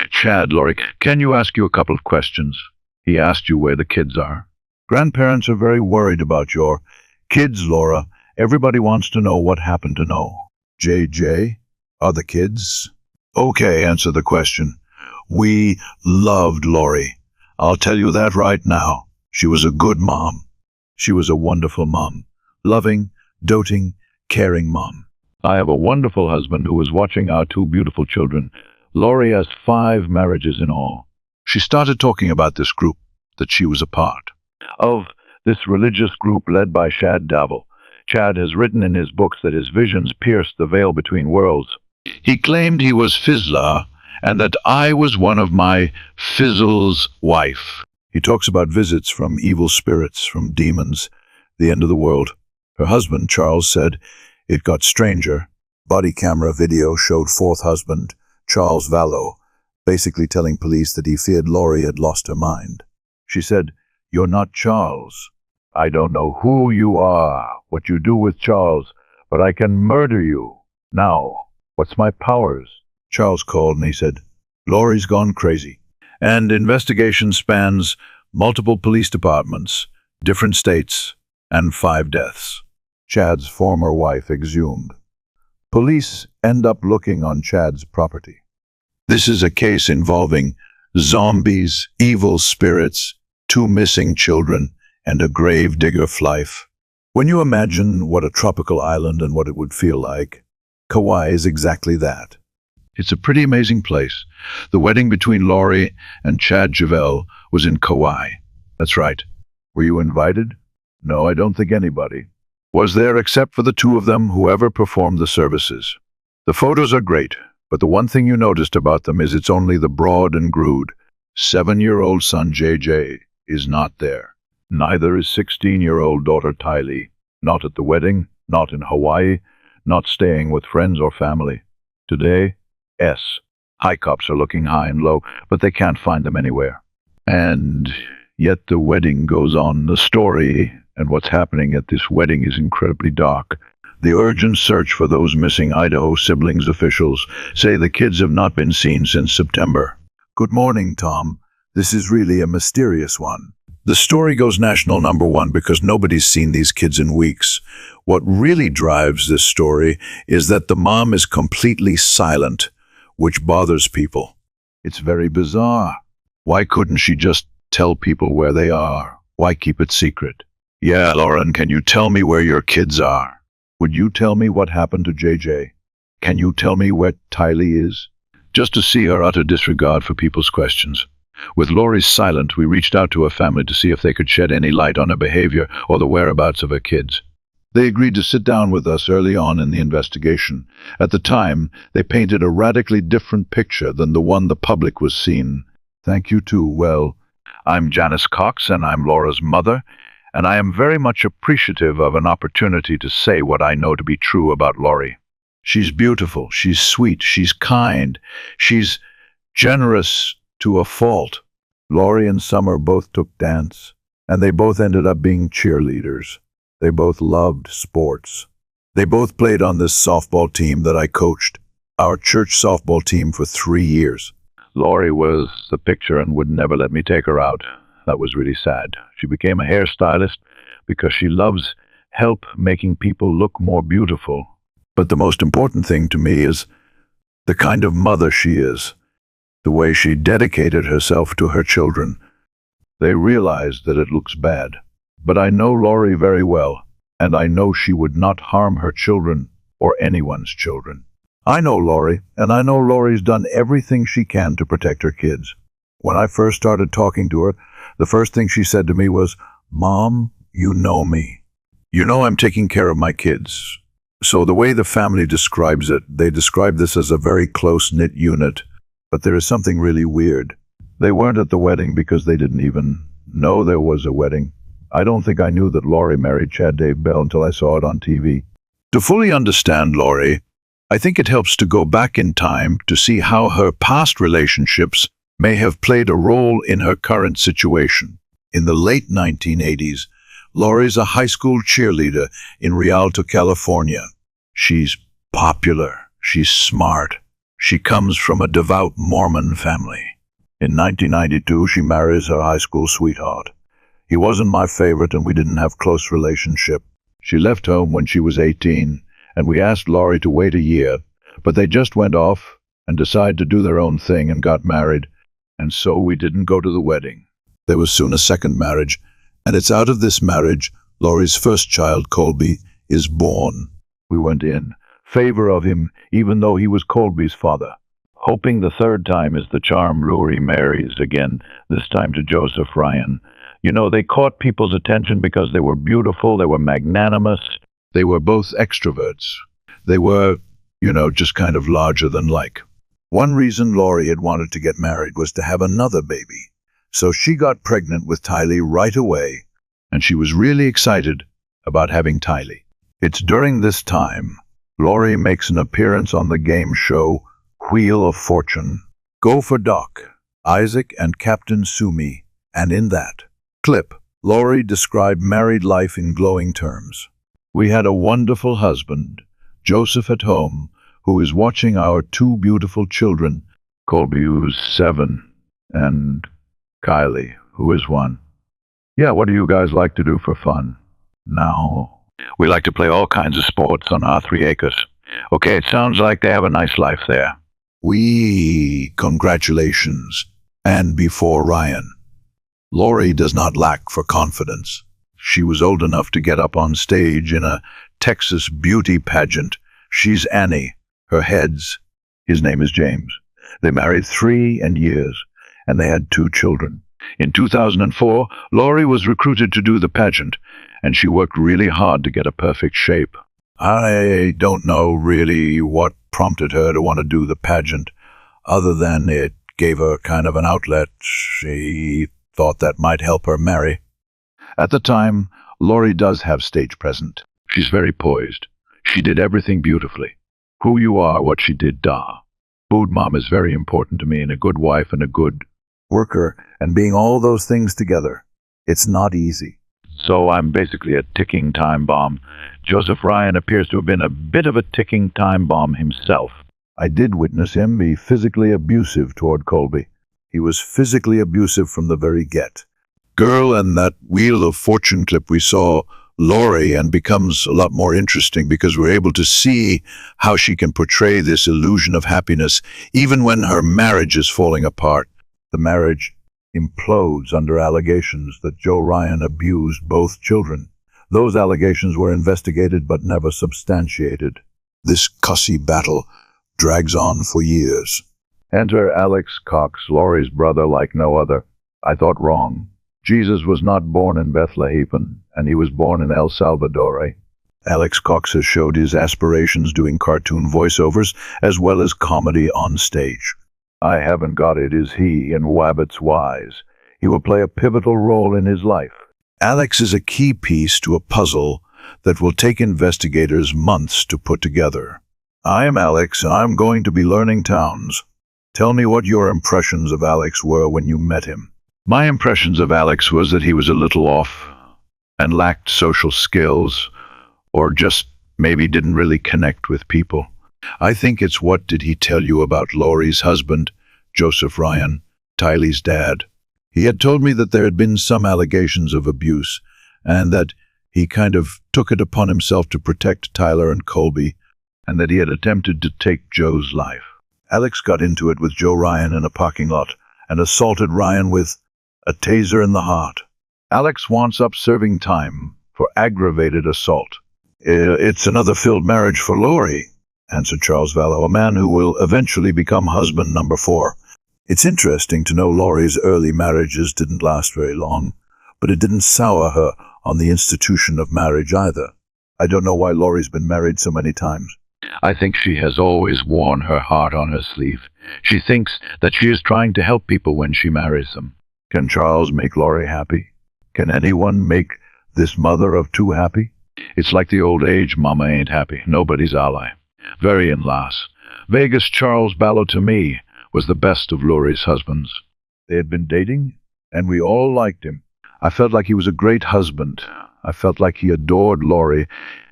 Chad, Laurie, can you ask you a couple of questions? He asked you where the kids are. Grandparents are very worried about your kids, Laura. Everybody wants to know what happened to know. JJ, are the kids? Okay, answer the question. We loved Laurie. I'll tell you that right now. She was a good mom. She was a wonderful mom. Loving, doting, caring mom. I have a wonderful husband who is watching our two beautiful children. Laurie has 5 marriages in all. She started talking about this group that she was a part of, this religious group led by Chad Davil. Chad has written in his books that his visions pierced the veil between worlds. He claimed he was Fizzler and that I was one of my Fizzle's wife. He talks about visits from evil spirits, from demons, the end of the world. Her husband, Charles, said it got stranger. Body camera video showed 4th husband, Charles Vallow, basically telling police that he feared Laurie had lost her mind. She said, "You're not Charles. I don't know who you are, what you do with Charles, but I can murder you. Now, what's my powers?" Charles called and he said, "Laurie's gone crazy." And investigation spans multiple police departments, different states, and 5 deaths. Chad's former wife exhumed. Police end up looking on Chad's property. This is a case involving zombies, evil spirits, 2 missing children, and a grave digger life. When you imagine what a tropical island and what it would feel like, Kauai is exactly that. It's a pretty amazing place. The wedding between Laurie and Chad Javell was in Kauai. That's right. Were you invited? No, I don't think anybody was there except for the 2 of them, whoever performed the services. The photos are great, but the one thing you noticed about them is it's only the bride and groom. 7-year-old son JJ is not there. Neither is 16-year-old daughter Tylee. Not at the wedding, not in Hawaii, not staying with friends or family. Today, high cops are looking high and low, but they can't find them anywhere. And yet the wedding goes on. The story and what's happening at this wedding is incredibly dark. The urgent search for those missing Idaho siblings, officials say the kids have not been seen since September. Good morning, Tom. This is really a mysterious one. The story goes national #1 because nobody's seen these kids in weeks. What really drives this story is that the mom is completely silent, which bothers people. It's very bizarre. Why couldn't she just tell people where they are? Why keep it secret? Yeah, Lauren, can you tell me where your kids are? Would you tell me what happened to JJ? Can you tell me where Tylee is? Just to see her utter disregard for people's questions. With Laurie's silent, we reached out to her family to see if they could shed any light on her behavior or the whereabouts of her kids. They agreed to sit down with us early on in the investigation. At the time, they painted a radically different picture than the one the public was seeing. Thank you too. Well, I'm Janice Cox, and I'm Laura's mother, and I am very much appreciative of an opportunity to say what I know to be true about Laurie. She's beautiful, she's sweet, she's kind, she's generous to a fault. Laurie and Summer both took dance, and they both ended up being cheerleaders. They both loved sports. They both played on this softball team that I coached, our church softball team, for 3 years. Laurie was the picture and would never let me take her out. That was really sad. She became a hairstylist because she loves help making people look more beautiful. But the most important thing to me is the kind of mother she is, the way she dedicated herself to her children. They realized that it looks bad. But I know Laurie very well, and I know she would not harm her children or anyone's children. I know Laurie, and I know Laurie's done everything she can to protect her kids. When I first started talking to her, the first thing she said to me was, "Mom, you know me. You know I'm taking care of my kids." So the way the family describes it, they describe this as a very close-knit unit. But there is something really weird. They weren't at the wedding because they didn't even know there was a wedding. I don't think I knew that Laurie married Chad Dave Bell until I saw it on TV. To fully understand Laurie, I think it helps to go back in time to see how her past relationships may have played a role in her current situation. In the late 1980s, Laurie's a high school cheerleader in Rialto, California. She's popular, she's smart, She comes from a devout Mormon family. In 1992, she marries her high school sweetheart. He wasn't my favorite and we didn't have close relationship. She left home when she was 18, and we asked Laurie to wait a year, but they just went off and decided to do their own thing and got married, and so we didn't go to the wedding. There was soon a second marriage, and it's out of this marriage Laurie's first child, Colby, is born. We went in favor of him, even though he was Colby's father, hoping the third time is the charm. Laurie marries again, this time to Joseph Ryan. You know, they caught people's attention because they were beautiful, they were magnanimous, they were both extroverts. They were, just kind of larger than life. One reason Laurie had wanted to get married was to have another baby. So she got pregnant with Tylee right away, and she was really excited about having Tylee. It's during this time Laurie makes an appearance on the game show Wheel of Fortune. Go for Doc, Isaac, and Captain Sumi, and in that clip, Laurie described married life in glowing terms. We had a wonderful husband, Joseph at home, who is watching our two beautiful children, Colby, who's 7, and Kylie, who is 1. Yeah, what do you guys like to do for fun? Now, we like to play all kinds of sports on our 3 acres. Okay, it sounds like they have a nice life there. Congratulations. And before Ryan. Laurie does not lack for confidence. She was old enough to get up on stage in a Texas beauty pageant. She's Annie. His name is James. They married 3 years, and they had 2 children. In 2004, Laurie was recruited to do the pageant, and she worked really hard to get a perfect shape. I don't know really what prompted her to want to do the pageant, other than it gave her kind of an outlet. She thought that might help her marry. At the time, Laurie does have stage presence. She's very poised. She did everything beautifully. Who you are, what she did, Food mom is very important to me, and a good wife and a good worker, and being all those things together, it's not easy. So I'm basically a ticking time bomb. Joseph Ryan appears to have been a bit of a ticking time bomb himself. I did witness him be physically abusive toward Colby. He was physically abusive from the very get. Girl, and that Wheel of Fortune clip we saw Laurie, and becomes a lot more interesting because we're able to see how she can portray this illusion of happiness even when her marriage is falling apart. The marriage implodes under allegations that Joe Ryan abused both children. Those allegations were investigated but never substantiated. This cussy battle drags on for years. Enter Alex Cox, Laurie's brother like no other. I thought wrong. Jesus was not born in Bethlehem, and he was born in El Salvador. Alex Cox has showed his aspirations doing cartoon voiceovers as well as comedy on stage. I Haven't Got It is he in Wabbit's Wise. He will play a pivotal role in his life. Alex is a key piece to a puzzle that will take investigators months to put together. I am Alex, and I'm going to be learning towns. Tell me what your impressions of Alex were when you met him. My impressions of Alex was that he was a little off and lacked social skills, or just maybe didn't really connect with people. I think it's what did he tell you about Laurie's husband, Joseph Ryan, Tylee's dad. He had told me that there had been some allegations of abuse, and that he kind of took it upon himself to protect Tyler and Colby, and that he had attempted to take Joe's life. Alex got into it with Joe Ryan in a parking lot and assaulted Ryan with a taser in the heart. Alex wants up serving time for aggravated assault. It's another failed marriage for Laurie, answered Charles Vallow, a man who will eventually become husband number 4. It's interesting to know Laurie's early marriages didn't last very long, but it didn't sour her on the institution of marriage either. I don't know why Laurie's been married so many times. I think she has always worn her heart on her sleeve. She thinks that she is trying to help people when she marries them. Can Charles make Laurie happy? Can anyone make this mother of 2 happy? It's like the old age, mama ain't happy, nobody's ally. Very in loss. Vegas Charles Vallow to me was the best of Laurie's husbands. They had been dating, and we all liked him. I felt like he was a great husband. I felt like he adored Laurie,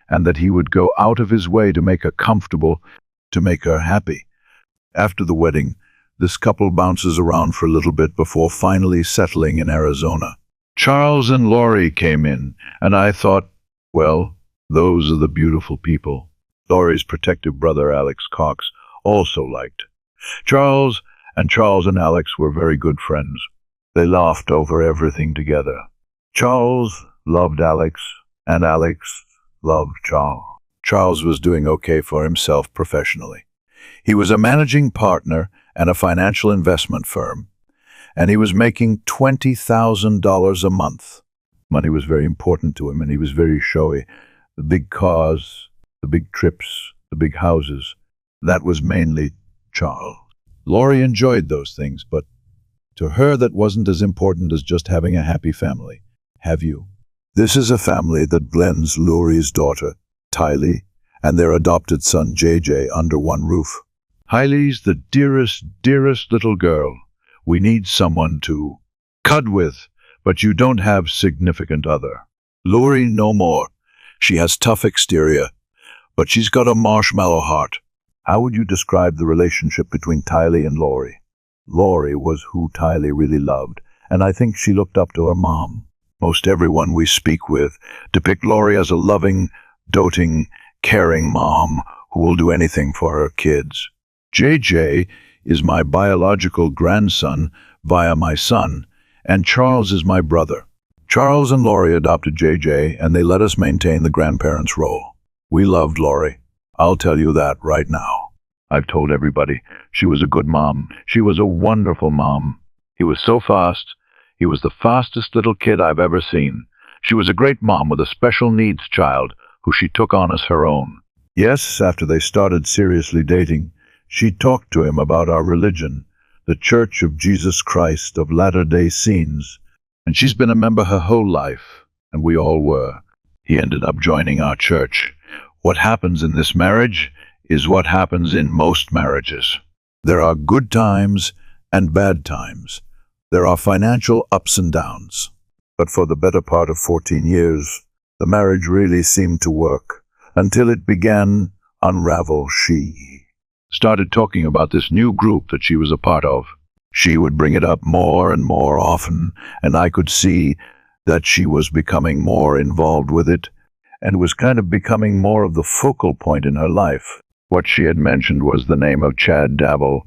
and that he would go out of his way to make her comfortable, to make her happy. After the wedding, this couple bounces around for a little bit before finally settling in Arizona. Charles and Laurie came in, and I thought, well, those are the beautiful people. Laurie's protective brother, Alex Cox, also liked Charles, and Charles and Alex were very good friends. They laughed over everything together. Charles loved Alex, and Alex loved Charles. Charles was doing okay for himself professionally. He was a managing partner at a financial investment firm, and he was making $20,000 a month. Money was very important to him, and he was very showy. The big cars, the big trips, the big houses, that was mainly Charles. Laurie enjoyed those things, but to her that wasn't as important as just having a happy family. Have you? This is a family that blends Laurie's daughter, Tylee, and their adopted son, JJ, under one roof. Tylee's the dearest, dearest little girl. We need someone to cud with, but you don't have significant other. Laurie no more. She has tough exterior, but she's got a marshmallow heart. How would you describe the relationship between Tylee and Laurie? Laurie was who Tylee really loved, and I think she looked up to her mom. Most everyone we speak with depict Laurie as a loving, doting, caring mom who will do anything for her kids. JJ is my biological grandson via my son, and Charles is my brother. Charles and Laurie adopted JJ, and they let us maintain the grandparents' role. We loved Laurie. I'll tell you that right now. I've told everybody she was a good mom. She was a wonderful mom. He was so fast. He was the fastest little kid I've ever seen. She was a great mom with a special needs child who she took on as her own. Yes, after they started seriously dating, she talked to him about our religion, the Church of Jesus Christ of Latter-day Saints, and she's been a member her whole life, and we all were. He ended up joining our church. What happens in this marriage is what happens in most marriages. There are good times and bad times. There are financial ups and downs. But for the better part of 14 years, the marriage really seemed to work, until it began unravel. She started talking about this new group that she was a part of. She would bring it up more and more often, and I could see that she was becoming more involved with it, and was kind of becoming more of the focal point in her life. What she had mentioned was the name of Chad Davel.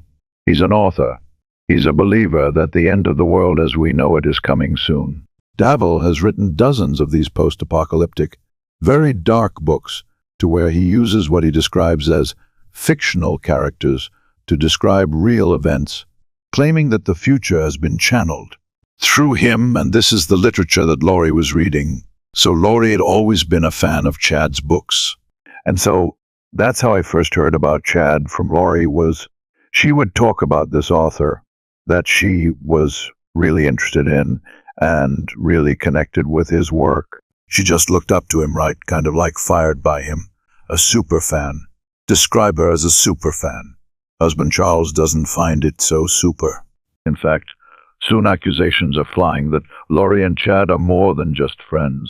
He's an author. He's a believer that the end of the world as we know it is coming soon. Davel has written dozens of these post-apocalyptic, very dark books, to where he uses what he describes as fictional characters to describe real events, claiming that the future has been channeled through him, and this is the literature that Laurie was reading. So Laurie had always been a fan of Chad's books. And so that's how I first heard about Chad from Laurie. Was she would talk about this author that she was really interested in and really connected with his work. She just looked up to him, right? Kind of like fired by him. A super fan. Describe her as a super fan. Husband Charles doesn't find it so super. In fact, soon accusations are flying that Laurie and Chad are more than just friends.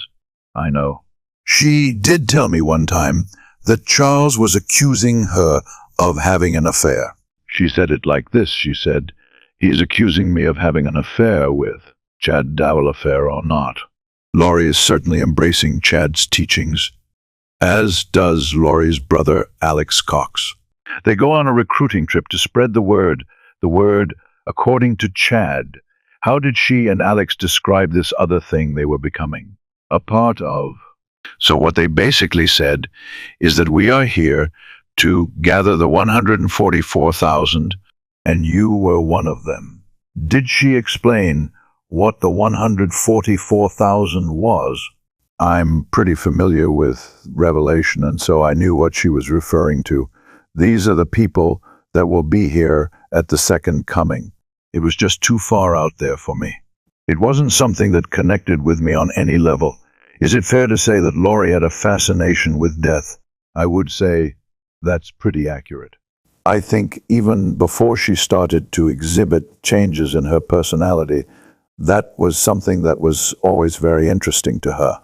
I know. She did tell me one time that Charles was accusing her of having an affair. She said it like this. She said, "He's accusing me of having an affair with Chad Davel, affair or not." Laurie is certainly embracing Chad's teachings, as does Laurie's brother, Alex Cox. They go on a recruiting trip to spread the word according to Chad. How did she and Alex describe this other thing they were becoming a part of? So what they basically said is that we are here to gather the 144,000, and you were one of them. Did she explain what the 144,000 was? I'm pretty familiar with Revelation, and so I knew what she was referring to. These are the people that will be here at the second coming. It was just too far out there for me. It wasn't something that connected with me on any level. Is it fair to say that Laurie had a fascination with death? I would say that's pretty accurate. I think even before she started to exhibit changes in her personality, that was something that was always very interesting to her.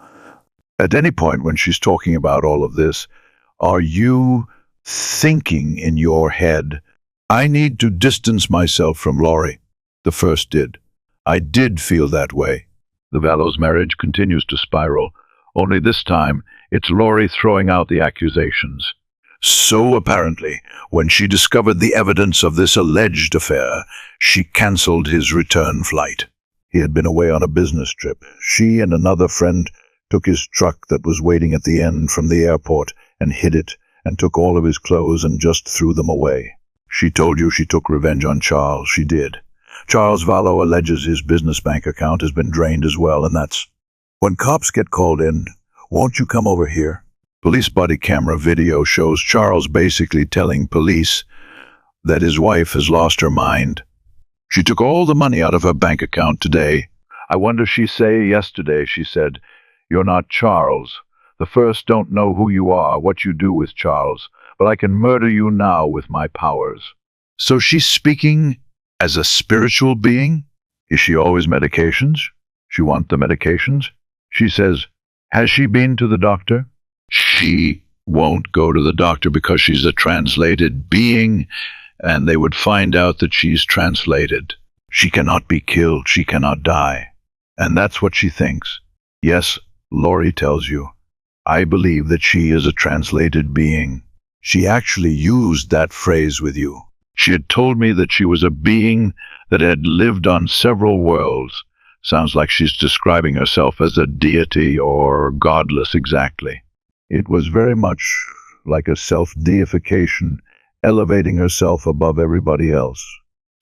At any point when she's talking about all of this, are you thinking in your head I need to distance myself from Laurie. The first did. I did feel that way. The Vallow's marriage continues to spiral, only this time it's Laurie throwing out the accusations. So apparently, when she discovered the evidence of this alleged affair, she cancelled his return flight. He had been away on a business trip. She and another friend took his truck that was waiting at the end from the airport and hid it and took all of his clothes and just threw them away. She told you she took revenge on Charles. She did. Charles Vallow alleges his business bank account has been drained as well, and that's... When cops get called in, won't you come over here? Police body camera video shows Charles basically telling police that his wife has lost her mind. She took all the money out of her bank account today. I wonder she say yesterday, she said, "You're not Charles. The first don't know who you are, what you do with Charles, but I can murder you now with my powers." So she's speaking as a spiritual being? Is she always medications? She want the medications? She says, has she been to the doctor? She won't go to the doctor because she's a translated being, and they would find out that she's translated. She cannot be killed, she cannot die. And that's what she thinks. Yes, Laurie tells you. I believe that she is a translated being. She actually used that phrase with you. She had told me that she was a being that had lived on several worlds. Sounds like she's describing herself as a deity or godless exactly. It was very much like a self-deification, elevating herself above everybody else.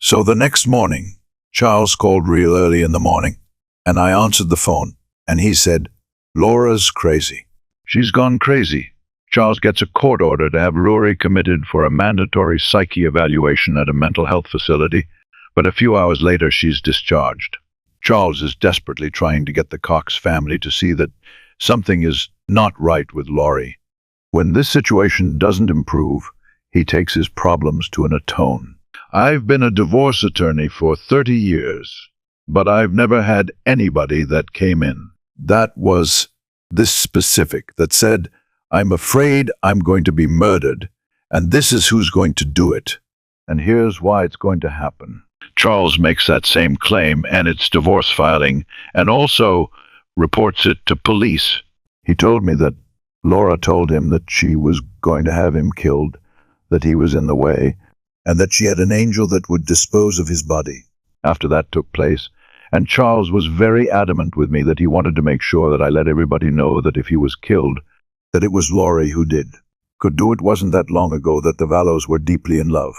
So the next morning, Charles called real early in the morning, and I answered the phone, and he said, Laura's crazy. She's gone crazy. Charles gets a court order to have Rory committed for a mandatory psyche evaluation at a mental health facility, but a few hours later she's discharged. Charles is desperately trying to get the Cox family to see that something is not right with Laurie. When this situation doesn't improve, he takes his problems to an atone. I've been a divorce attorney for 30 years, but I've never had anybody that came in. That was this specific, that said, I'm afraid I'm going to be murdered, and this is who's going to do it. And here's why it's going to happen. Charles makes that same claim, and it's divorce filing, and also reports it to police. He told me that Laura told him that she was going to have him killed, that he was in the way, and that she had an angel that would dispose of his body. After that took place, and Charles was very adamant with me that he wanted to make sure that I let everybody know that if he was killed, that it was Laurie who did. Could do it wasn't that long ago that the Vallows were deeply in love.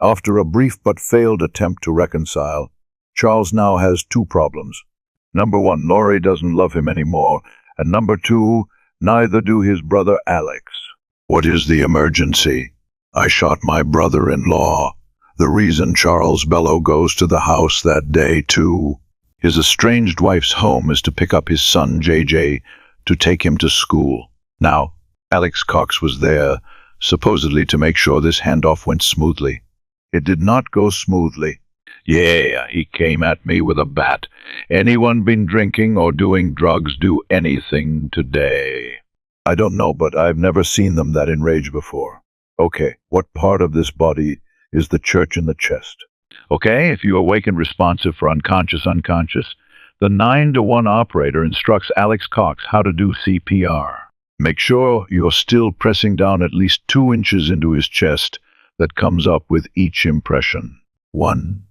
After a brief but failed attempt to reconcile, Charles now has two problems. Number one, Laurie doesn't love him anymore, and number two, neither do his brother Alex. What is the emergency? I shot my brother-in-law. The reason Charles Vallow goes to the house that day, too. His estranged wife's home is to pick up his son, JJ, to take him to school. Now, Alex Cox was there, supposedly to make sure this handoff went smoothly. It did not go smoothly. Yeah, he came at me with a bat. Anyone been drinking or doing drugs do anything today? I don't know, but I've never seen them that enraged before. Okay, what part of this body is the church in the chest? Okay, if you awaken responsive for unconscious, the 9-to-1 operator instructs Alex Cox how to do CPR. Make sure you're still pressing down at least 2 inches into his chest. That comes up with each impression. 1,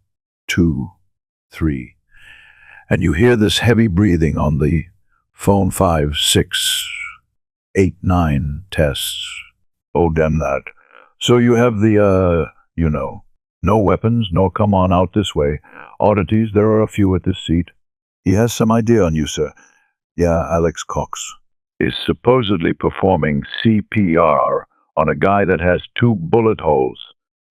2, 3. And you hear this heavy breathing on the phone 5, 6, 8, 9 tests. Oh, damn that. So you have the, no weapons, nor come on out this way. Oddities, there are a few at this seat. He has some idea on you, sir. Yeah, Alex Cox is supposedly performing CPR on a guy that has 2 bullet holes.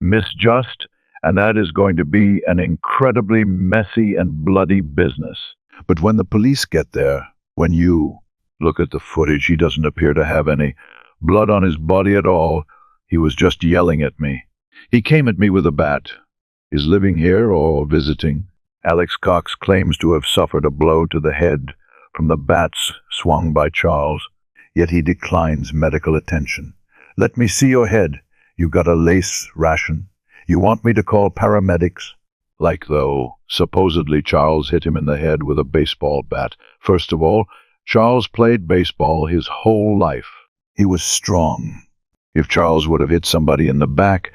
Misjust, and that is going to be an incredibly messy and bloody business. But when the police get there, when you look at the footage, he doesn't appear to have any blood on his body at all. He was just yelling at me. He came at me with a bat. Is living here or visiting? Alex Cox claims to have suffered a blow to the head from the bats swung by Charles, yet he declines medical attention. Let me see your head. You got a lace ration. You want me to call paramedics? Like though, supposedly Charles hit him in the head with a baseball bat. First of all, Charles played baseball his whole life. He was strong. If Charles would have hit somebody in the back,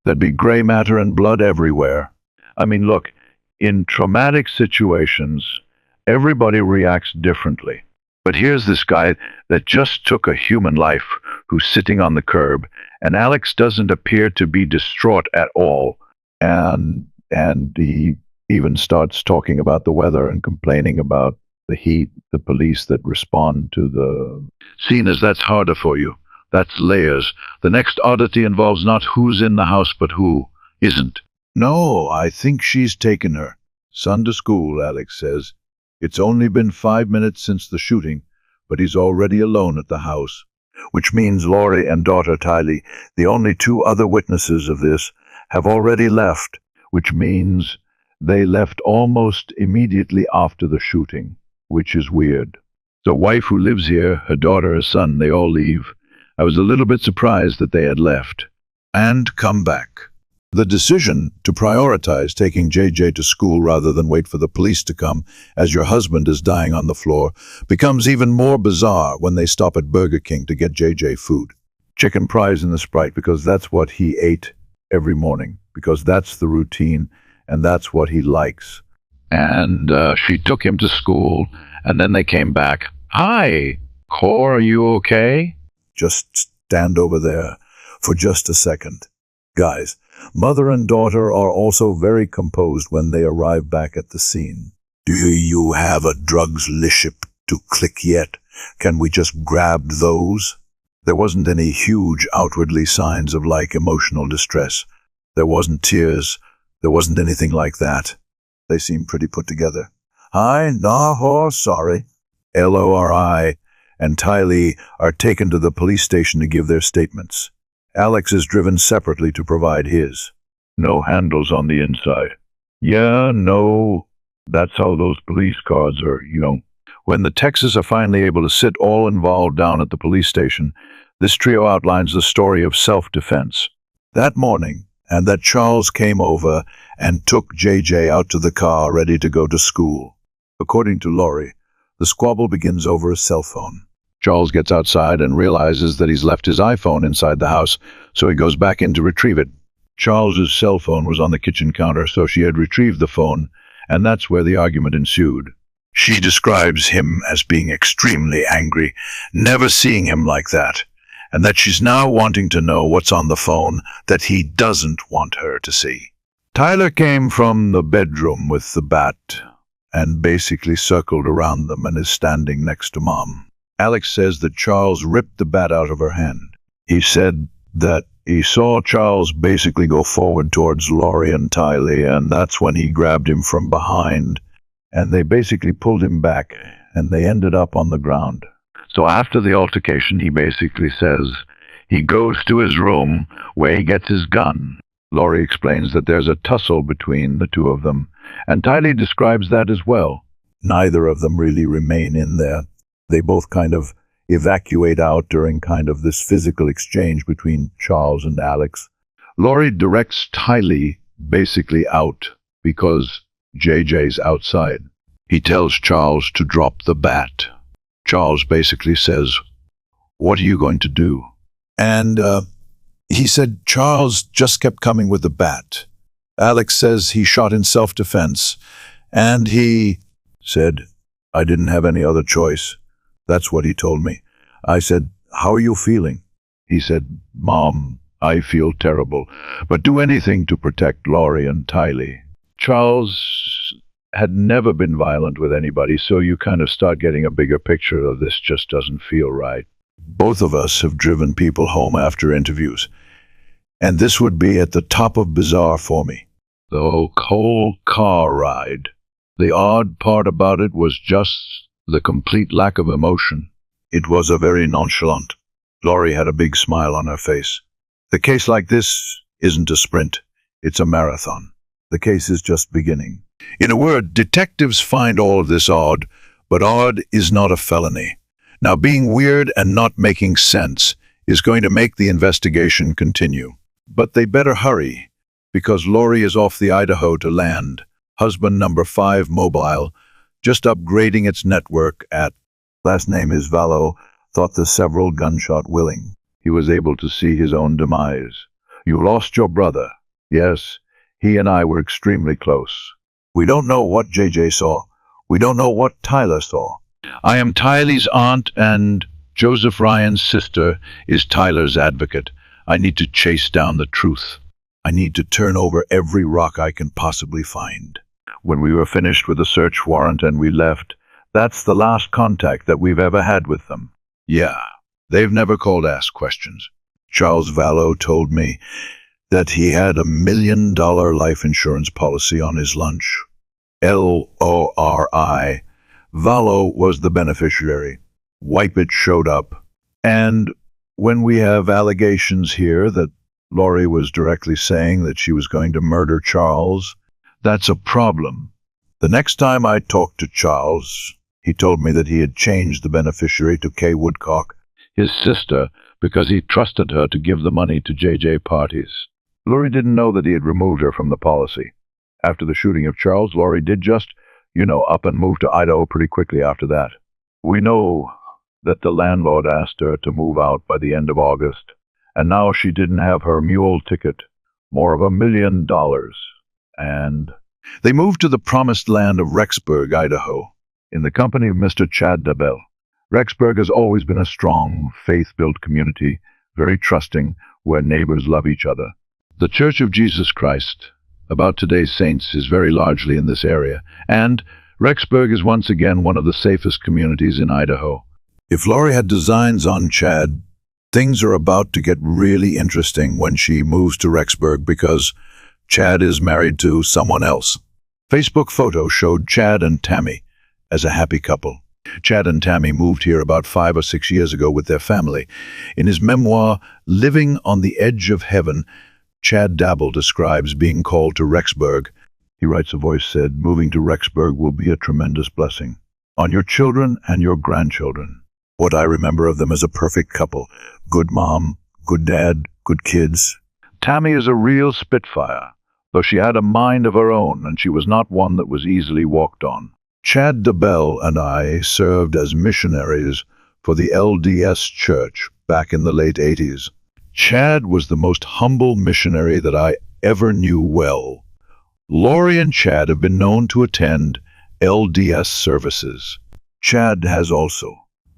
there'd be gray matter and blood everywhere. I mean, look, in traumatic situations, everybody reacts differently. But here's this guy that just took a human life who's sitting on the curb, and Alex doesn't appear to be distraught at all. And he even starts talking about the weather and complaining about the heat, the police that respond to the scene. As that's harder for you. That's layers. The next oddity involves not who's in the house, but who isn't. No, I think she's taken her son to school, Alex says. It's only been 5 minutes since the shooting, but he's already alone at the house. Which means Laurie and daughter Tylee, the only two other witnesses of this, have already left. Which means they left almost immediately after the shooting, which is weird. The wife who lives here, her daughter, her son, they all leave. I was a little bit surprised that they had left. And come back. The decision to prioritize taking JJ to school rather than wait for the police to come as your husband is dying on the floor becomes even more bizarre when they stop at Burger King to get JJ food. Chicken fries in the Sprite because that's what he ate every morning, because that's the routine and that's what he likes. And she took him to school and then they came back. Hi, Cor, are you okay? Just stand over there for just a second. Guys, mother and daughter are also very composed when they arrive back at the scene. Do you have a drugs liship to click yet? Can we just grab those? There wasn't any huge outwardly signs of emotional distress. There wasn't tears. There wasn't anything like that. They seemed pretty put together. Hi, nah, sorry. Lori and Tylee are taken to the police station to give their statements. Alex is driven separately to provide his. No handles on the inside. Yeah, no, that's how those police cars are, When the Texas are finally able to sit all involved down at the police station, this trio outlines the story of self-defense. That morning, and that Charles came over and took JJ out to the car ready to go to school. According to Laurie, the squabble begins over a cell phone. Charles gets outside and realizes that he's left his iPhone inside the house, so he goes back in to retrieve it. Charles's cell phone was on the kitchen counter, so she had retrieved the phone, and that's where the argument ensued. She describes him as being extremely angry, never seeing him like that, and that she's now wanting to know what's on the phone that he doesn't want her to see. Tyler came from the bedroom with the bat and basically circled around them and is standing next to Mom. Alex says that Charles ripped the bat out of her hand. He said that he saw Charles basically go forward towards Laurie and Tylee, and that's when he grabbed him from behind, and they basically pulled him back, and they ended up on the ground. So after the altercation, he basically says he goes to his room where he gets his gun. Laurie explains that there's a tussle between the two of them, and Tylee describes that as well. Neither of them really remain in there. They both kind of evacuate out during kind of this physical exchange between Charles and Alex. Laurie directs Tylee basically out because JJ's outside. He tells Charles to drop the bat. Charles basically says, "What are you going to do?" And he said Charles just kept coming with the bat. Alex says he shot in self-defense, and he said, "I didn't have any other choice." That's what he told me. I said, "How are you feeling?" He said, "Mom, I feel terrible, but do anything to protect Laurie and Tylee." Charles had never been violent with anybody, so you kind of start getting a bigger picture of this just doesn't feel right. Both of us have driven people home after interviews, and this would be at the top of bizarre for me. The whole car ride. The odd part about it was just the complete lack of emotion. It was a very nonchalant. Laurie had a big smile on her face. The case like this isn't a sprint. It's a marathon. The case is just beginning. In a word, detectives find all of this odd, but odd is not a felony. Now, being weird and not making sense is going to make the investigation continue. But they better hurry, because Lori is off the Idaho to land. Husband number 5 mobile, just upgrading its network at, last name is Vallow, thought the several gunshot willing. He was able to see his own demise. You lost your brother. Yes, he and I were extremely close. We don't know what JJ saw. We don't know what Tyler saw. I am Tylee's aunt, and Joseph Ryan's sister is Tyler's advocate. I need to chase down the truth. I need to turn over every rock I can possibly find. When we were finished with the search warrant and we left, that's the last contact that we've ever had with them. Yeah, they've never called ask questions. Charles Vallow told me that he had $1 million life insurance policy on his lunch. Lori. Vallow was the beneficiary. Wipe It showed up. And when we have allegations here that Lori was directly saying that she was going to murder Charles, that's a problem. The next time I talked to Charles, he told me that he had changed the beneficiary to Kay Woodcock, his sister, because he trusted her to give the money to JJ parties. Lori didn't know that he had removed her from the policy. After the shooting of Charles, Lori did just, up and move to Idaho pretty quickly after that. We know that the landlord asked her to move out by the end of August, and now she didn't have her mule ticket, more of $1 million. And they moved to the promised land of Rexburg, Idaho, in the company of Mr. Chad Dabell. Rexburg has always been a strong, faith-built community, very trusting, where neighbors love each other. The Church of Jesus Christ, about today's saints, is very largely in this area, and Rexburg is once again one of the safest communities in Idaho. If Lori had designs on Chad, things are about to get really interesting when she moves to Rexburg because Chad is married to someone else. Facebook photo showed Chad and Tammy as a happy couple. Chad and Tammy moved here about 5 or 6 years ago with their family. In his memoir, Living on the Edge of Heaven, Chad Dabble describes being called to Rexburg. He writes, a voice said, moving to Rexburg will be a tremendous blessing on your children and your grandchildren. What I remember of them as a perfect couple. Good mom, good dad, good kids. Tammy is a real spitfire, though she had a mind of her own, and she was not one that was easily walked on. Chad Dabell and I served as missionaries for the LDS Church back in the late 80s. Chad was the most humble missionary that I ever knew well. Lori and Chad have been known to attend LDS services. Chad has also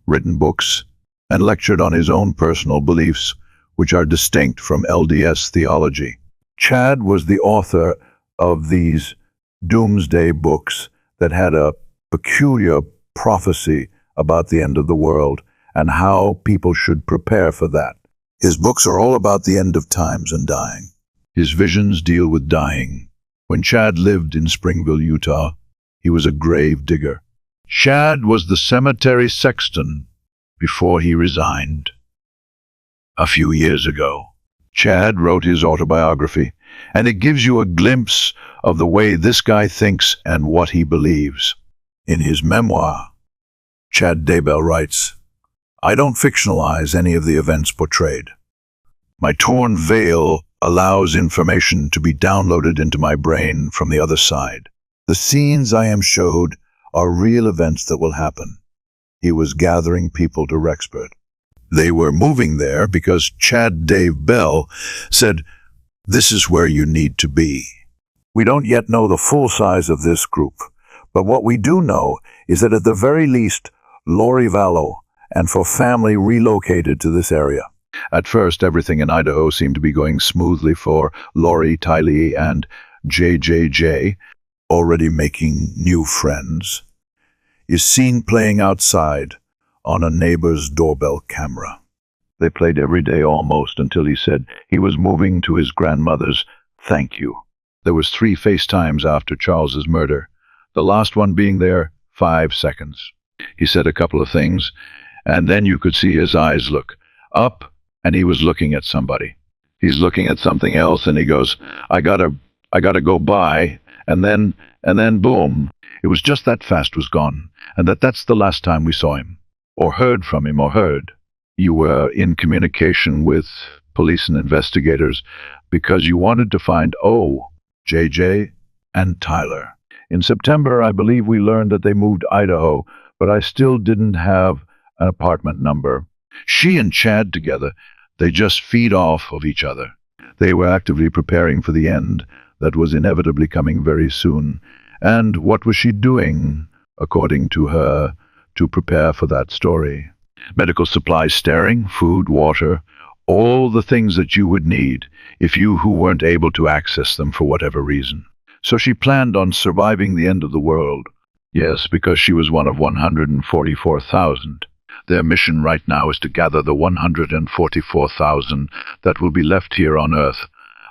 written books and lectured on his own personal beliefs, which are distinct from LDS theology. Chad was the author of these doomsday books that had a peculiar prophecy about the end of the world and how people should prepare for that. His books are all about the end of times and dying. His visions deal with dying. When Chad lived in Springville, Utah, he was a grave digger. Chad was the cemetery sexton before he resigned. A few years ago, Chad wrote his autobiography, and it gives you a glimpse of the way this guy thinks and what he believes. In his memoir, Chad Dabell writes, I don't fictionalize any of the events portrayed. My torn veil allows information to be downloaded into my brain from the other side. The scenes I am showed are real events that will happen. He was gathering people to Rexburg. They were moving there because Chad Dave Bell said, this is where you need to be. We don't yet know the full size of this group, but what we do know is that at the very least, Lori Vallow and for family relocated to this area. At first, everything in Idaho seemed to be going smoothly for Lori, Tylee, and JJJ, already making new friends, is seen playing outside on a neighbor's doorbell camera. They played every day almost until he said he was moving to his grandmother's thank you. There was 3 FaceTimes after Charles's murder, the last one being there 5 seconds. He said a couple of things, and then you could see his eyes look up, and he was looking at somebody. He's looking at something else, and he goes, I gotta go by, and then boom. It was just that fast was gone, and that's the last time we saw him, or heard from him, or heard. You were in communication with police and investigators, because you wanted to find JJ, and Tyler. In September, I believe we learned that they moved to Idaho, but I still didn't have an apartment number. She and Chad together, they just feed off of each other. They were actively preparing for the end that was inevitably coming very soon. And what was she doing, according to her, to prepare for that story? Medical supplies staring, food, water, all the things that you would need if you who weren't able to access them for whatever reason. So she planned on surviving the end of the world. Yes, because she was one of 144,000. Their mission right now is to gather the 144,000 that will be left here on Earth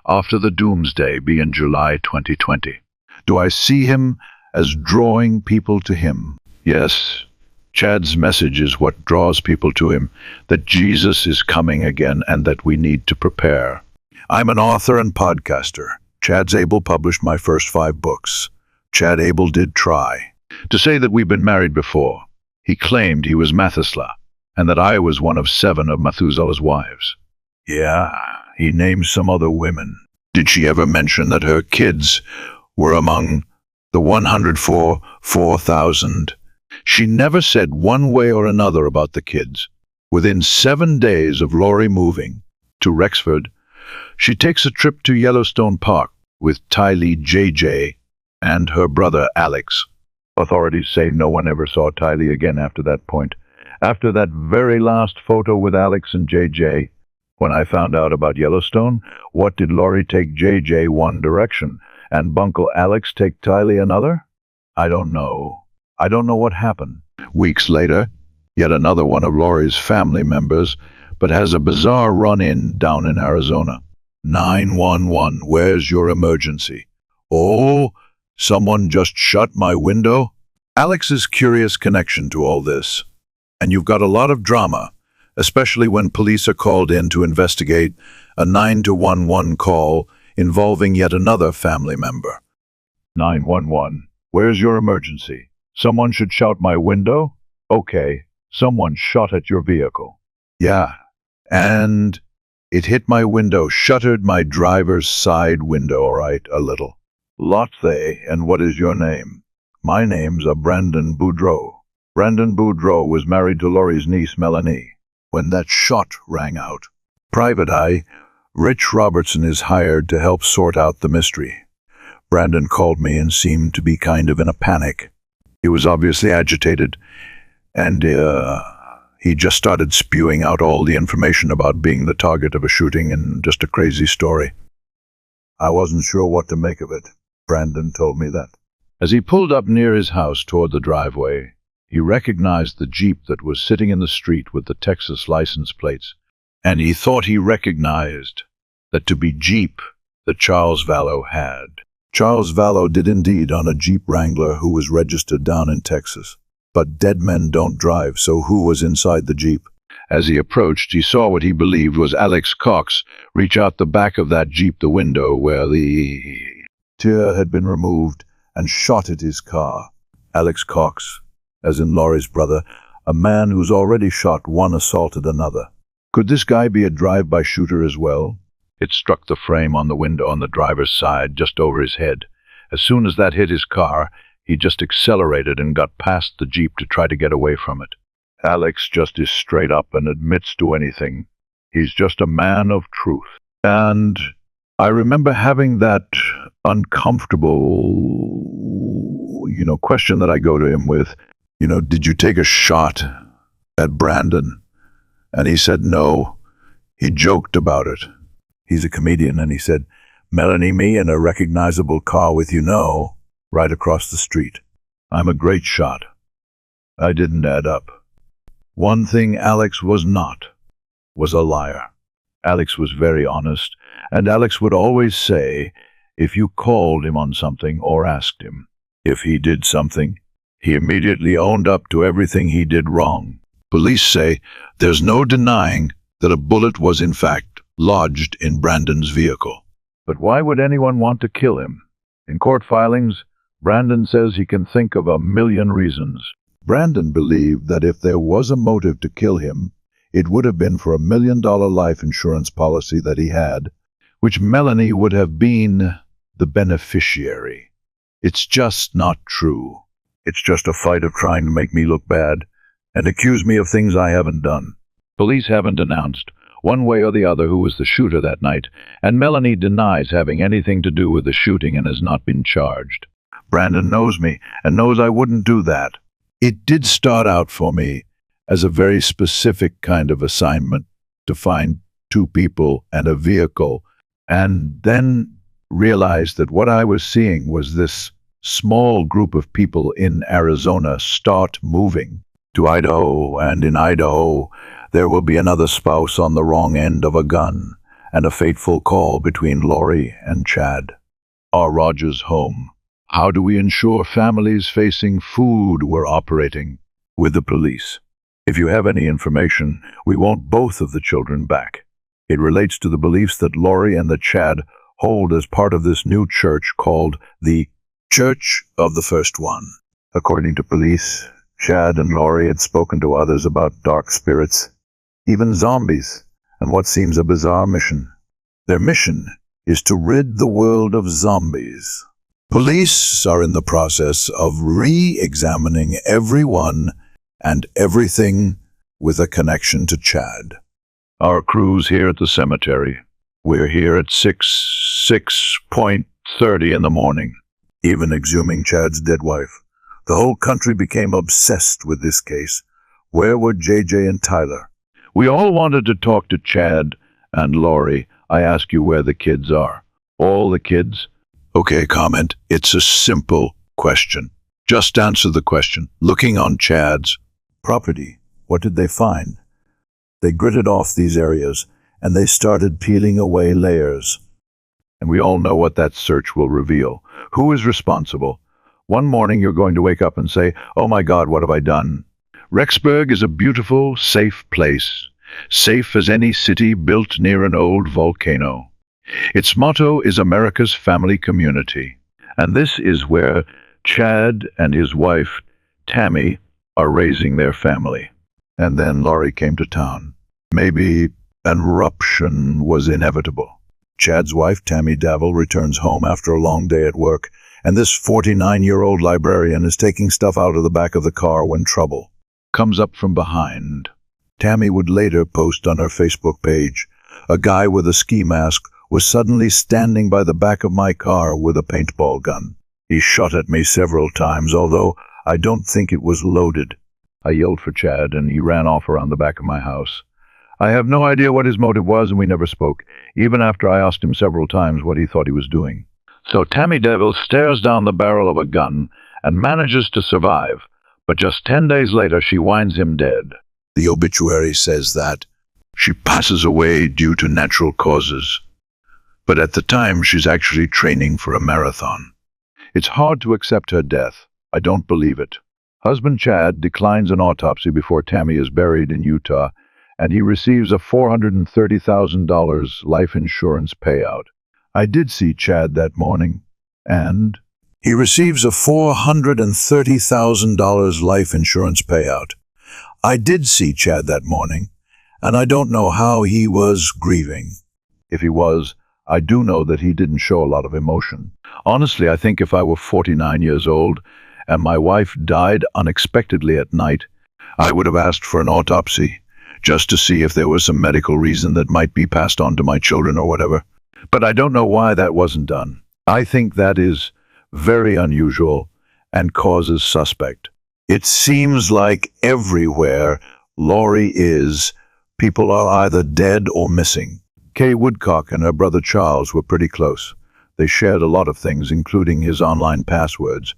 after the doomsday be in July 2020. Do I see him as drawing people to him? Yes. Chad's message is what draws people to him, that Jesus is coming again and that we need to prepare. I'm an author and podcaster. Chad's Abel published my first 5 books. Chad Abel did try to say that we've been married before. He claimed he was Methuselah, and that I was one of 7 of Methuselah's wives. Yeah, he named some other women. Did she ever mention that her kids were among the 104,000? She never said one way or another about the kids. Within 7 days of Lori moving to Rexford, she takes a trip to Yellowstone Park with Tylee JJ and her brother Alex. Authorities say no one ever saw Tylee again after that point. After that very last photo with Alex and JJ, when I found out about Yellowstone, what did Lori take JJ one direction and Bunkle Alex take Tylee another? I don't know. I don't know what happened. Weeks later, yet another one of Lori's family members, but has a bizarre run-in down in Arizona. 911, where's your emergency? Oh, someone just shut my window? Alex's curious connection to all this. And you've got a lot of drama, especially when police are called in to investigate a 911 call involving yet another family member. 911, where's your emergency? Someone should shout my window? Okay, someone shot at your vehicle. Yeah, and it hit my window, shuttered my driver's side window, all right, a little. Lothe, and what is your name? My name's Brandon Boudreau. Brandon Boudreau was married to Lori's niece, Melanie, when that shot rang out. Private Eye, Rich Robertson is hired to help sort out the mystery. Brandon called me and seemed to be kind of in a panic. He was obviously agitated, and he just started spewing out all the information about being the target of a shooting and just a crazy story. I wasn't sure what to make of it. Brandon told me that. As he pulled up near his house toward the driveway, he recognized the Jeep that was sitting in the street with the Texas license plates, and he thought he recognized that to be Jeep that Charles Vallow had. Charles Vallow did indeed own a Jeep Wrangler who was registered down in Texas. But dead men don't drive, so who was inside the Jeep? As he approached, he saw what he believed was Alex Cox reach out the back of that Jeep, the window where the tear had been removed, and shot at his car. Alex Cox, as in Lori's brother, a man who's already shot one, assaulted another. Could this guy be a drive-by shooter as well? It struck the frame on the window on the driver's side, just over his head. As soon as that hit his car, he just accelerated and got past the Jeep to try to get away from it. Alex just is straight up and admits to anything. He's just a man of truth. And I remember having that uncomfortable, question that I go to him with, did you take a shot at Brandon? And he said no. He joked about it. He's a comedian, and he said, Melanie, me in a recognizable car with right across the street. I'm a great shot. I didn't add up. One thing Alex was not was a liar. Alex was very honest, and Alex would always say if you called him on something or asked him if he did something, he immediately owned up to everything he did wrong. Police say there's no denying that a bullet was in fact lodged in Brandon's vehicle. But why would anyone want to kill him? In court filings, Brandon says he can think of 1,000,000 reasons. Brandon believed that if there was a motive to kill him, It would have been for $1 million life insurance policy that he had, which Melanie would have been the beneficiary. It's just not true. It's just a fight of trying to make me look bad and accuse me of things I haven't done. Police haven't announced, one way or the other, who was the shooter that night, and Melanie denies having anything to do with the shooting and has not been charged. Brandon knows me and knows I wouldn't do that. It did start out for me as a very specific kind of assignment to find two people and a vehicle, and then realized that what I was seeing was this small group of people in Arizona start moving to Idaho, and in Idaho there will be another spouse on the wrong end of a gun, and a fateful call between Lori and Chad. Are Rogers home? How do we ensure families facing food were operating with the police? If you have any information, we want both of the children back. It relates to the beliefs that Lori and the Chad hold as part of this new church called the Church of the First One. According to police, Chad and Lori had spoken to others about dark spirits, even zombies, and what seems a bizarre mission. Their mission is to rid the world of zombies. Police are in the process of re-examining everyone and everything with a connection to Chad. Our crew's here at the cemetery. We're here at 6:30 in the morning. Even exhuming Chad's dead wife, the whole country became obsessed with this case. Where were JJ and Tyler? We all wanted to talk to Chad and Lori. I ask you where the kids are. All the kids? Okay, comment. It's a simple question. Just answer the question. Looking on Chad's property, what did they find? They gritted off these areas, and they started peeling away layers. And we all know what that search will reveal. Who is responsible? One morning you're going to wake up and say, "Oh my God, what have I done?" Rexburg is a beautiful, safe place. Safe as any city built near an old volcano. Its motto is America's family community. And this is where Chad and his wife, Tammy, are raising their family. And then Lori came to town. Maybe an eruption was inevitable. Chad's wife, Tammy Davil, returns home after a long day at work, and this 49-year-old librarian is taking stuff out of the back of the car when trouble comes up from behind. Tammy would later post on her Facebook page, "A guy with a ski mask was suddenly standing by the back of my car with a paintball gun. He shot at me several times, although I don't think it was loaded. I yelled for Chad, and he ran off around the back of my house. I have no idea what his motive was, and we never spoke, even after I asked him several times what he thought he was doing." So Tammy Devil stares down the barrel of a gun and manages to survive, but just 10 days later she winds him dead. The obituary says that she passes away due to natural causes, but at the time she's actually training for a marathon. It's hard to accept her death. I don't believe it. Husband Chad declines an autopsy before Tammy is buried in Utah, and he receives a $430,000 life insurance payout. I did see Chad that morning, and he receives a $430,000 life insurance payout. I did see Chad that morning, and I don't know how he was grieving. If he was, I do know that he didn't show a lot of emotion. Honestly, I think if I were 49 years old and my wife died unexpectedly at night, I would have asked for an autopsy, just to see if there was some medical reason that might be passed on to my children or whatever. But I don't know why that wasn't done. I think that is very unusual and causes suspect. It seems like everywhere Lori is, people are either dead or missing. Kay Woodcock and her brother Charles were pretty close. They shared a lot of things, including his online passwords.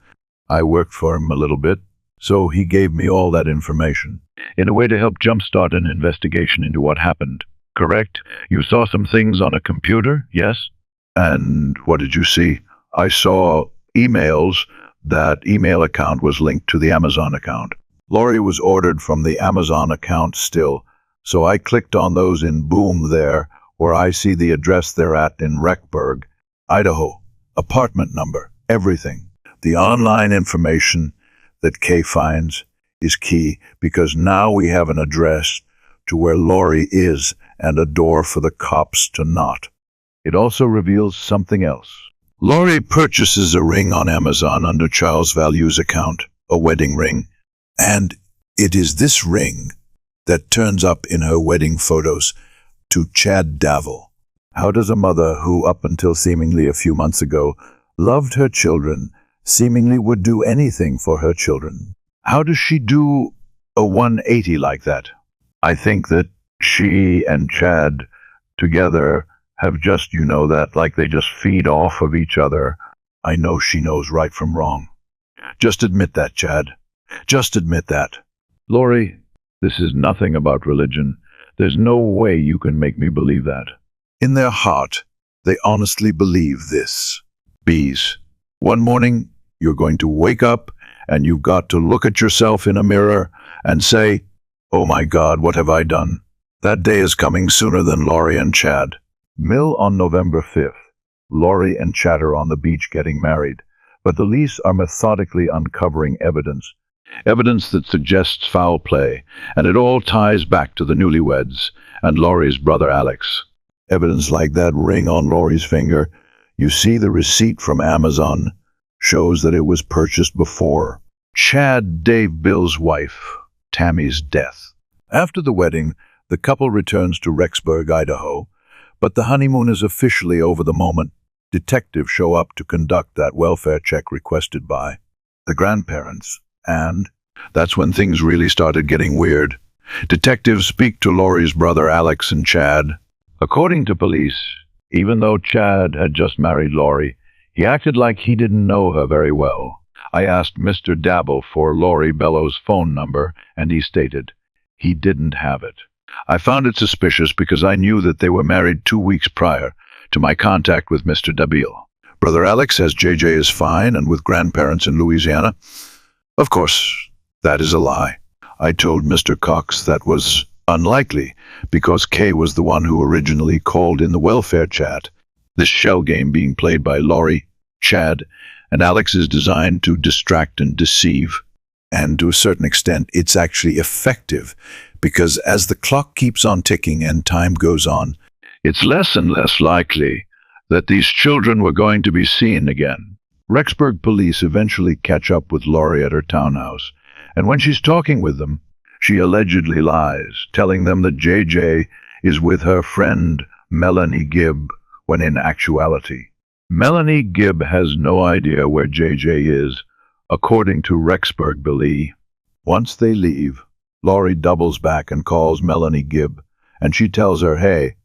I worked for him a little bit, so he gave me all that information, in a way to help jumpstart an investigation into what happened. Correct? You saw some things on a computer, yes? And what did you see? I saw emails. That email account was linked to the Amazon account. Lori was ordered from the Amazon account still, so I clicked on those in Boom there, where I see the address they're at in Rexburg, Idaho, apartment number, everything. The online information that Kay finds is key, because now we have an address to where Laurie is and a door for the cops to knock. It also reveals something else. Laurie purchases a ring on Amazon under Charles Vallow's account, a wedding ring, and it is this ring that turns up in her wedding photos to Chad Davil. How does a mother who, up until seemingly a few months ago, loved her children, seemingly would do anything for her children, how does she do a 180 like that? I think that she and Chad together have just, that like they just feed off of each other. I know she knows right from wrong. Just admit that, Chad. Just admit that. Laurie, this is nothing about religion. There's no way you can make me believe that. In their heart, they honestly believe this. Bees, one morning, you're going to wake up and you've got to look at yourself in a mirror and say, "Oh my God, what have I done?" That day is coming sooner than Laurie and Chad. Mill on November 5th. Laurie and Chad are on the beach getting married, but the police are methodically uncovering evidence that suggests foul play, and it all ties back to the newlyweds and Laurie's brother Alex. Evidence like that ring on Laurie's finger, you see the receipt from Amazon, shows that it was purchased before Chad Dave Bill's wife, Tammy's death. After the wedding, the couple returns to Rexburg, Idaho, but the honeymoon is officially over the moment detectives show up to conduct that welfare check requested by the grandparents. And that's when things really started getting weird. Detectives speak to Laurie's brother Alex and Chad. According to police, even though Chad had just married Laurie, he acted like he didn't know her very well. I asked Mr. Dabble for Laurie Bellow's phone number, and he stated he didn't have it. I found it suspicious because I knew that they were married 2 weeks prior to my contact with Mr. Dabile. Brother Alex says JJ is fine and with grandparents in Louisiana. Of course, that is a lie. I told Mr. Cox that was unlikely because Kay was the one who originally called in the welfare chat. This shell game being played by Laurie, Chad, and Alex is designed to distract and deceive. And to a certain extent, it's actually effective because as the clock keeps on ticking and time goes on, it's less and less likely that these children were going to be seen again. Rexburg police eventually catch up with Laurie at her townhouse, and when she's talking with them, she allegedly lies, telling them that JJ is with her friend Melanie Gibb, when in actuality, Melanie Gibb has no idea where JJ is, according to Rexburg police. Once they leave, Laurie doubles back and calls Melanie Gibb, and she tells her, "Hey,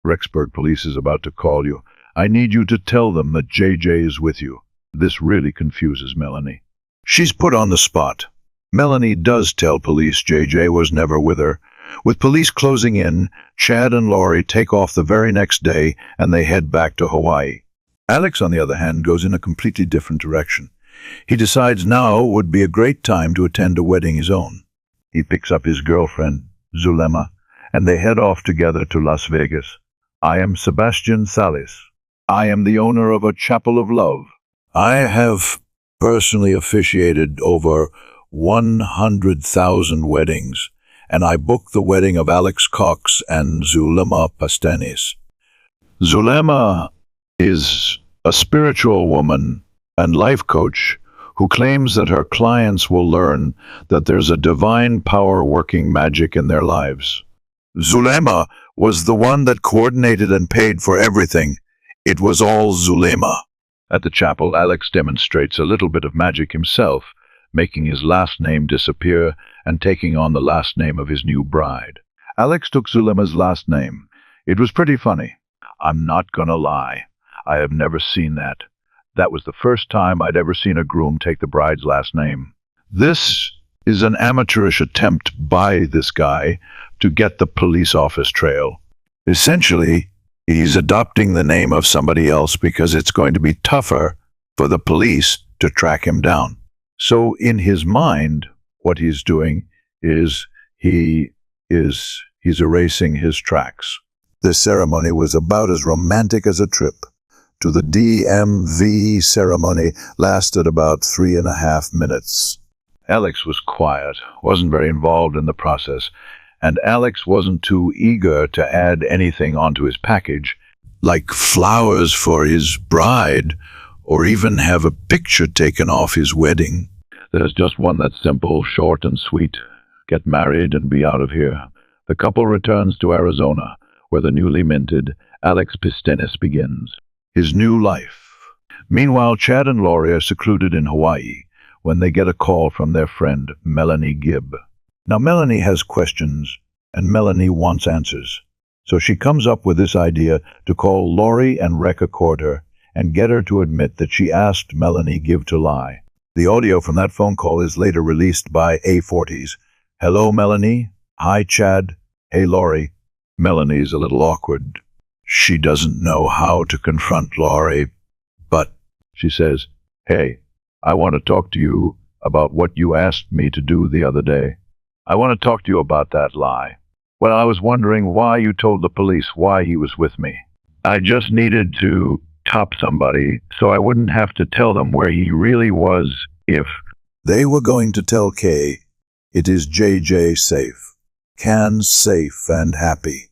Rexburg police is about to call you. I need you to tell them that JJ is with you." This really confuses Melanie. She's put on the spot. Melanie does tell police JJ was never with her. With police closing in, Chad and Laurie take off the very next day and they head back to Hawaii. Alex, on the other hand, goes in a completely different direction. He decides now would be a great time to attend a wedding his own. He picks up his girlfriend, Zulema, and they head off together to Las Vegas. I am Sebastian Salis. I am the owner of a Chapel of Love. I have personally officiated over 100,000 weddings, and I booked the wedding of Alex Cox and Zulema Pastanis. Zulema is a spiritual woman and life coach who claims that her clients will learn that there's a divine power working magic in their lives. Zulema was the one that coordinated and paid for everything. It was all Zulema. At the chapel, Alex demonstrates a little bit of magic himself, making his last name disappear and taking on the last name of his new bride. Alex took Zulema's last name. It was pretty funny. I'm not gonna lie. I have never seen that. That was the first time I'd ever seen a groom take the bride's last name. This is an amateurish attempt by this guy to get the police office trail. Essentially, he's adopting the name of somebody else because it's going to be tougher for the police to track him down. So in his mind, what he's doing is he's erasing his tracks. This ceremony was about as romantic as a trip to the DMV. Ceremony lasted about 3.5 minutes. Alex was quiet, wasn't very involved in the process, and Alex wasn't too eager to add anything onto his package, like flowers for his bride, or even have a picture taken off his wedding. There's just one that's simple, short, and sweet. Get married and be out of here. The couple returns to Arizona, where the newly minted Alex Pistenis begins his new life. Meanwhile, Chad and Lori are secluded in Hawaii when they get a call from their friend Melanie Gibb. Now, Melanie has questions, and Melanie wants answers. So she comes up with this idea to call Lori and record her and get her to admit that she asked Melanie Gibb to lie. The audio from that phone call is later released by A40s. Hello, Melanie. Hi, Chad. Hey, Lori. Melanie's a little awkward. She doesn't know how to confront Lori, but she says, Hey, I want to talk to you about what you asked me to do the other day. I want to talk to you about that lie. Well, I was wondering why you told the police why he was with me. I just needed to top somebody so I wouldn't have to tell them where he really was if they were going to tell Kay. It is JJ safe. Can safe and happy.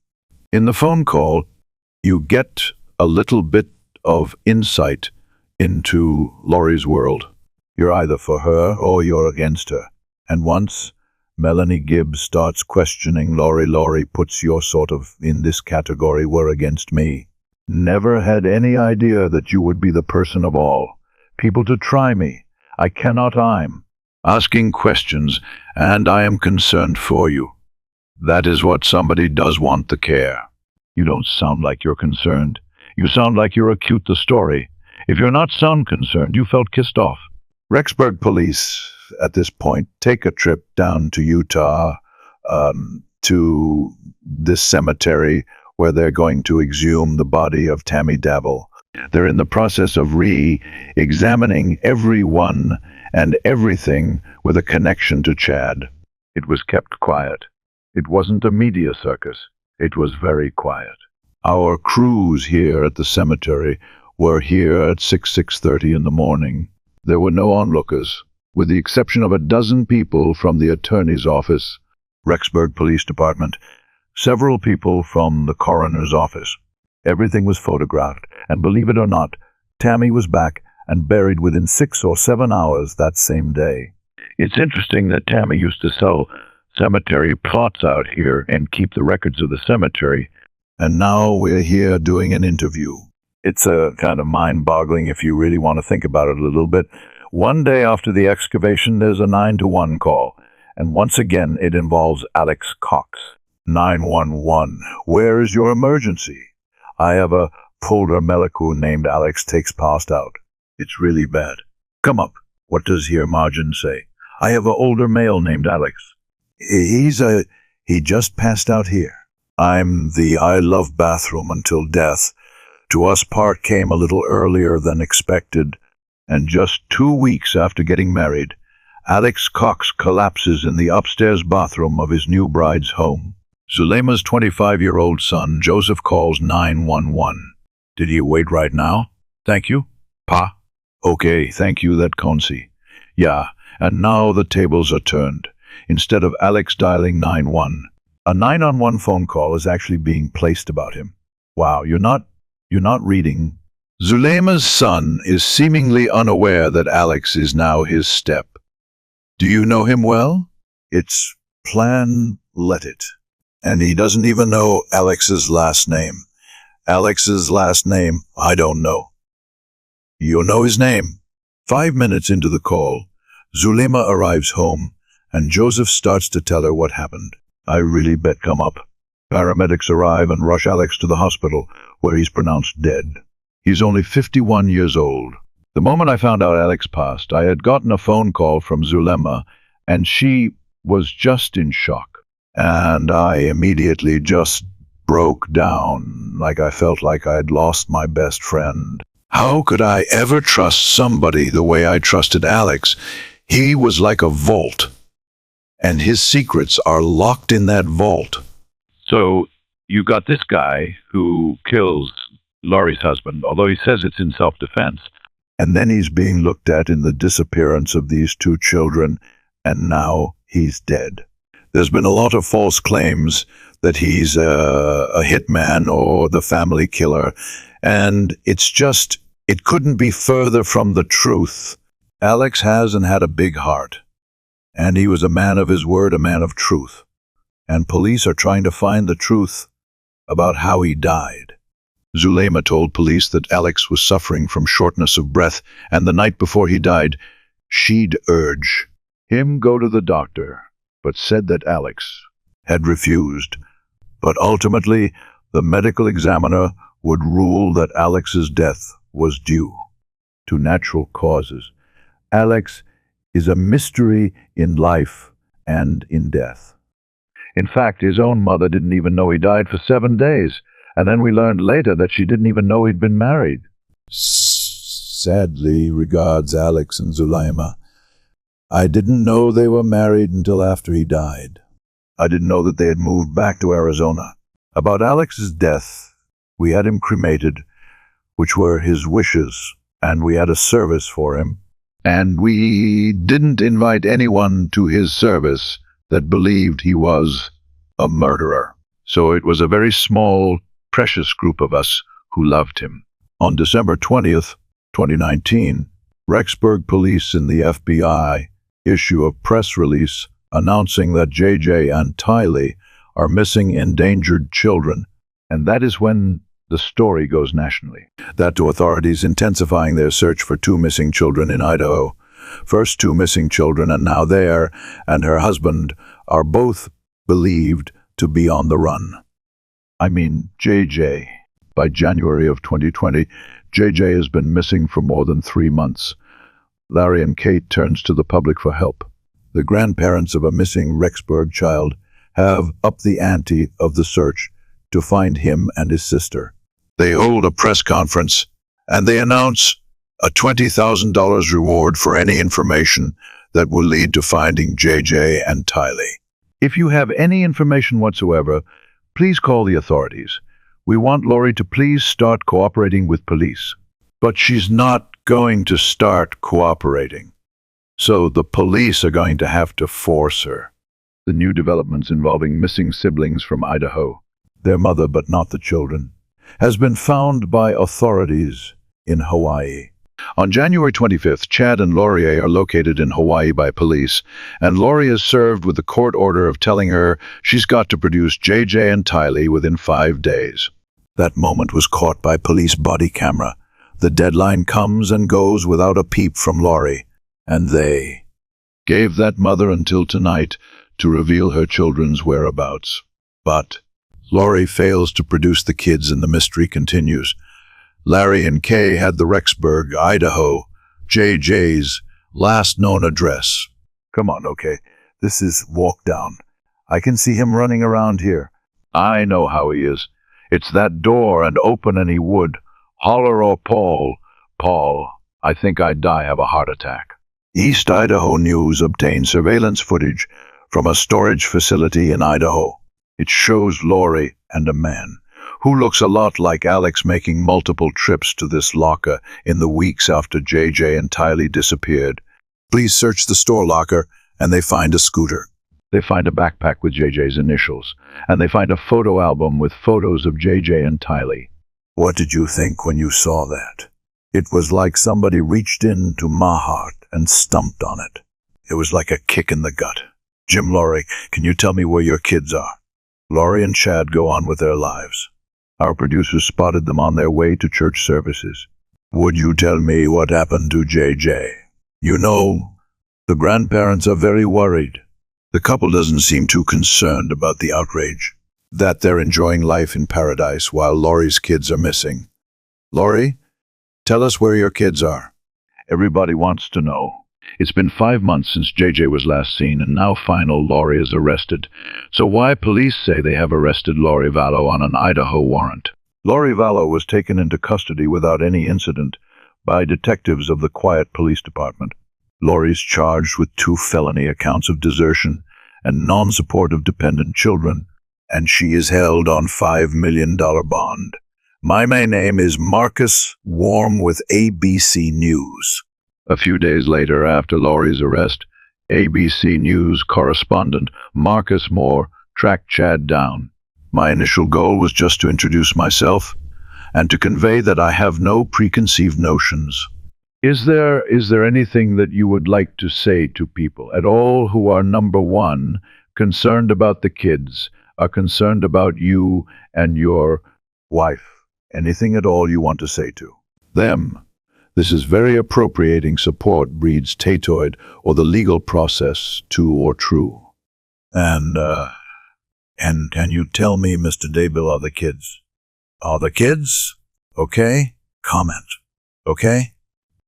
In the phone call, you get a little bit of insight into Lori's world. You're either for her or you're against her. And once Melanie Gibb starts questioning Lori puts your sort of in this category, were against me. Never had any idea that you would be the person of all. People to try me. I cannot I'm asking questions, and I am concerned for you. That is what somebody does want the care. You don't sound like you're concerned. You sound like you're acute the story. If you're not sound concerned, you felt kissed off. Rexburg police, at this point, take a trip down to Utah, to this cemetery where they're going to exhume the body of Tammy Davil. They're in the process of re-examining everyone and everything with a connection to Chad. It was kept quiet. It wasn't a media circus. It was very quiet. Our crews here at the cemetery were here at 6:30 in the morning. There were no onlookers, with the exception of a dozen people from the attorney's office, Rexburg Police Department, several people from the coroner's office. Everything was photographed, and believe it or not, Tammy was back and buried within 6 or 7 hours that same day. It's interesting that Tammy used to sell cemetery plots out here and keep the records of the cemetery. And now we're here doing an interview. It's a kind of mind-boggling if you really want to think about it a little bit. One day after the excavation, there's a 911 call, and once again it involves Alex Cox. 911, where is your emergency? I have a Polder Meliku named Alex takes passed out. It's really bad. Come up. What does here margin say? I have an older male named Alex. He just passed out here. I'm the I love bathroom until death. To us, part came a little earlier than expected, and just 2 weeks after getting married, Alex Cox collapses in the upstairs bathroom of his new bride's home. Zulema's 25-year-old son, Joseph, calls 911. Did you wait right now? Thank you. Pa? Okay, thank you, that Consi. Yeah, and now the tables are turned. Instead of Alex dialing 911, a 911 phone call is actually being placed about him. Wow, you're not reading. Zulema's son is seemingly unaware that Alex is now his step. Do you know him well? It's Plan Let It. And he doesn't even know Alex's last name. Alex's last name, I don't know. You'll know his name. 5 minutes into the call, Zulema arrives home, and Joseph starts to tell her what happened. I really bet come up. Paramedics arrive and rush Alex to the hospital, where he's pronounced dead. He's only 51 years old. The moment I found out Alex passed, I had gotten a phone call from Zulema, and she was just in shock. And I immediately just broke down, like I felt like I'd lost my best friend. How could I ever trust somebody the way I trusted Alex? He was like a vault, and his secrets are locked in that vault. So you got this guy who kills Laurie's husband, although he says it's in self-defense. And then he's being looked at in the disappearance of these 2 children, and now he's dead. There's been a lot of false claims that he's a hitman or the family killer, and it couldn't be further from the truth. Alex has and had a big heart, and he was a man of his word, a man of truth. And police are trying to find the truth about how he died. Zulema told police that Alex was suffering from shortness of breath, and the night before he died, she'd urge him go to the doctor, but said that Alex had refused. But ultimately, the medical examiner would rule that Alex's death was due to natural causes. Alex is a mystery in life and in death. In fact, his own mother didn't even know he died for 7 days, and then we learned later that she didn't even know he'd been married. Sadly, regards Alex and Zulema. I didn't know they were married until after he died. I didn't know that they had moved back to Arizona. About Alex's death, we had him cremated, which were his wishes, and we had a service for him. And we didn't invite anyone to his service that believed he was a murderer. So it was a very small, precious group of us who loved him. On December 20th, 2019, Rexburg police and the FBI issue a press release announcing that JJ and Tylee are missing endangered children, and that is when the story goes nationally. That to authorities intensifying their search for 2 missing children in Idaho. First 2 missing children, and now they and her husband are both believed to be on the run. I mean, JJ. By January of 2020, JJ has been missing for more than 3 months. Larry and Kate turns to the public for help. The grandparents of a missing Rexburg child have upped the ante of the search to find him and his sister. They hold a press conference, and they announce a $20,000 reward for any information that will lead to finding JJ and Tylee. If you have any information whatsoever, please call the authorities. We want Lori to please start cooperating with police. But she's not going to start cooperating. So the police are going to have to force her. The new developments involving missing siblings from Idaho, their mother but not the children, has been found by authorities in Hawaii. On January 25th, Chad and Laurier are located in Hawaii by police, and Lori is served with the court order of telling her she's got to produce JJ and Tylee within 5 days. That moment was caught by police body camera. The deadline comes and goes without a peep from Lori, and they gave that mother until tonight to reveal her children's whereabouts. But Lori fails to produce the kids and the mystery continues. Larry and Kay had the Rexburg, Idaho, JJ's last known address. Come on, okay. This is walk down. I can see him running around here. I know how he is. It's that door, and open and he would. Holler or Paul. Paul, I think I'd die, have a heart attack. East Idaho News obtained surveillance footage from a storage facility in Idaho. It shows Lori and a man who looks a lot like Alex making multiple trips to this locker in the weeks after JJ and Tylee disappeared. Police search the store locker, and they find a scooter. They find a backpack with JJ's initials, and they find a photo album with photos of JJ and Tylee. What did you think when you saw that? It was like somebody reached into my heart and stumped on it. It was like a kick in the gut. Jim, Lori, can you tell me where your kids are? Lori and Chad go on with their lives. Our producers spotted them on their way to church services. Would you tell me what happened to JJ? You know, the grandparents are very worried. The couple doesn't seem too concerned about the outrage, that they're enjoying life in paradise while Lori's kids are missing. Lori, tell us where your kids are. Everybody wants to know. It's been 5 months since JJ was last seen, and now final Lori is arrested. So why police say they have arrested Lori Vallow on an Idaho warrant? Lori Vallow was taken into custody without any incident by detectives of the Quiet Police Department. Lori's charged with 2 felony accounts of desertion and non-support of dependent children, and she is held on $5 million bond. My name is Marcus Warm with ABC News. A few days later, after Lori's arrest, ABC News correspondent Marcus Moore tracked Chad down. My initial goal was just to introduce myself and to convey that I have no preconceived notions. Is there anything that you would like to say to people at all who are, number one, concerned about the kids, are concerned about you and your wife? Anything at all you want to say to them? This is very appropriating support breeds tatoid or the legal process to or true. And can you tell me, Mr. Daybell, are the kids? Are the kids? Okay? Comment. Okay?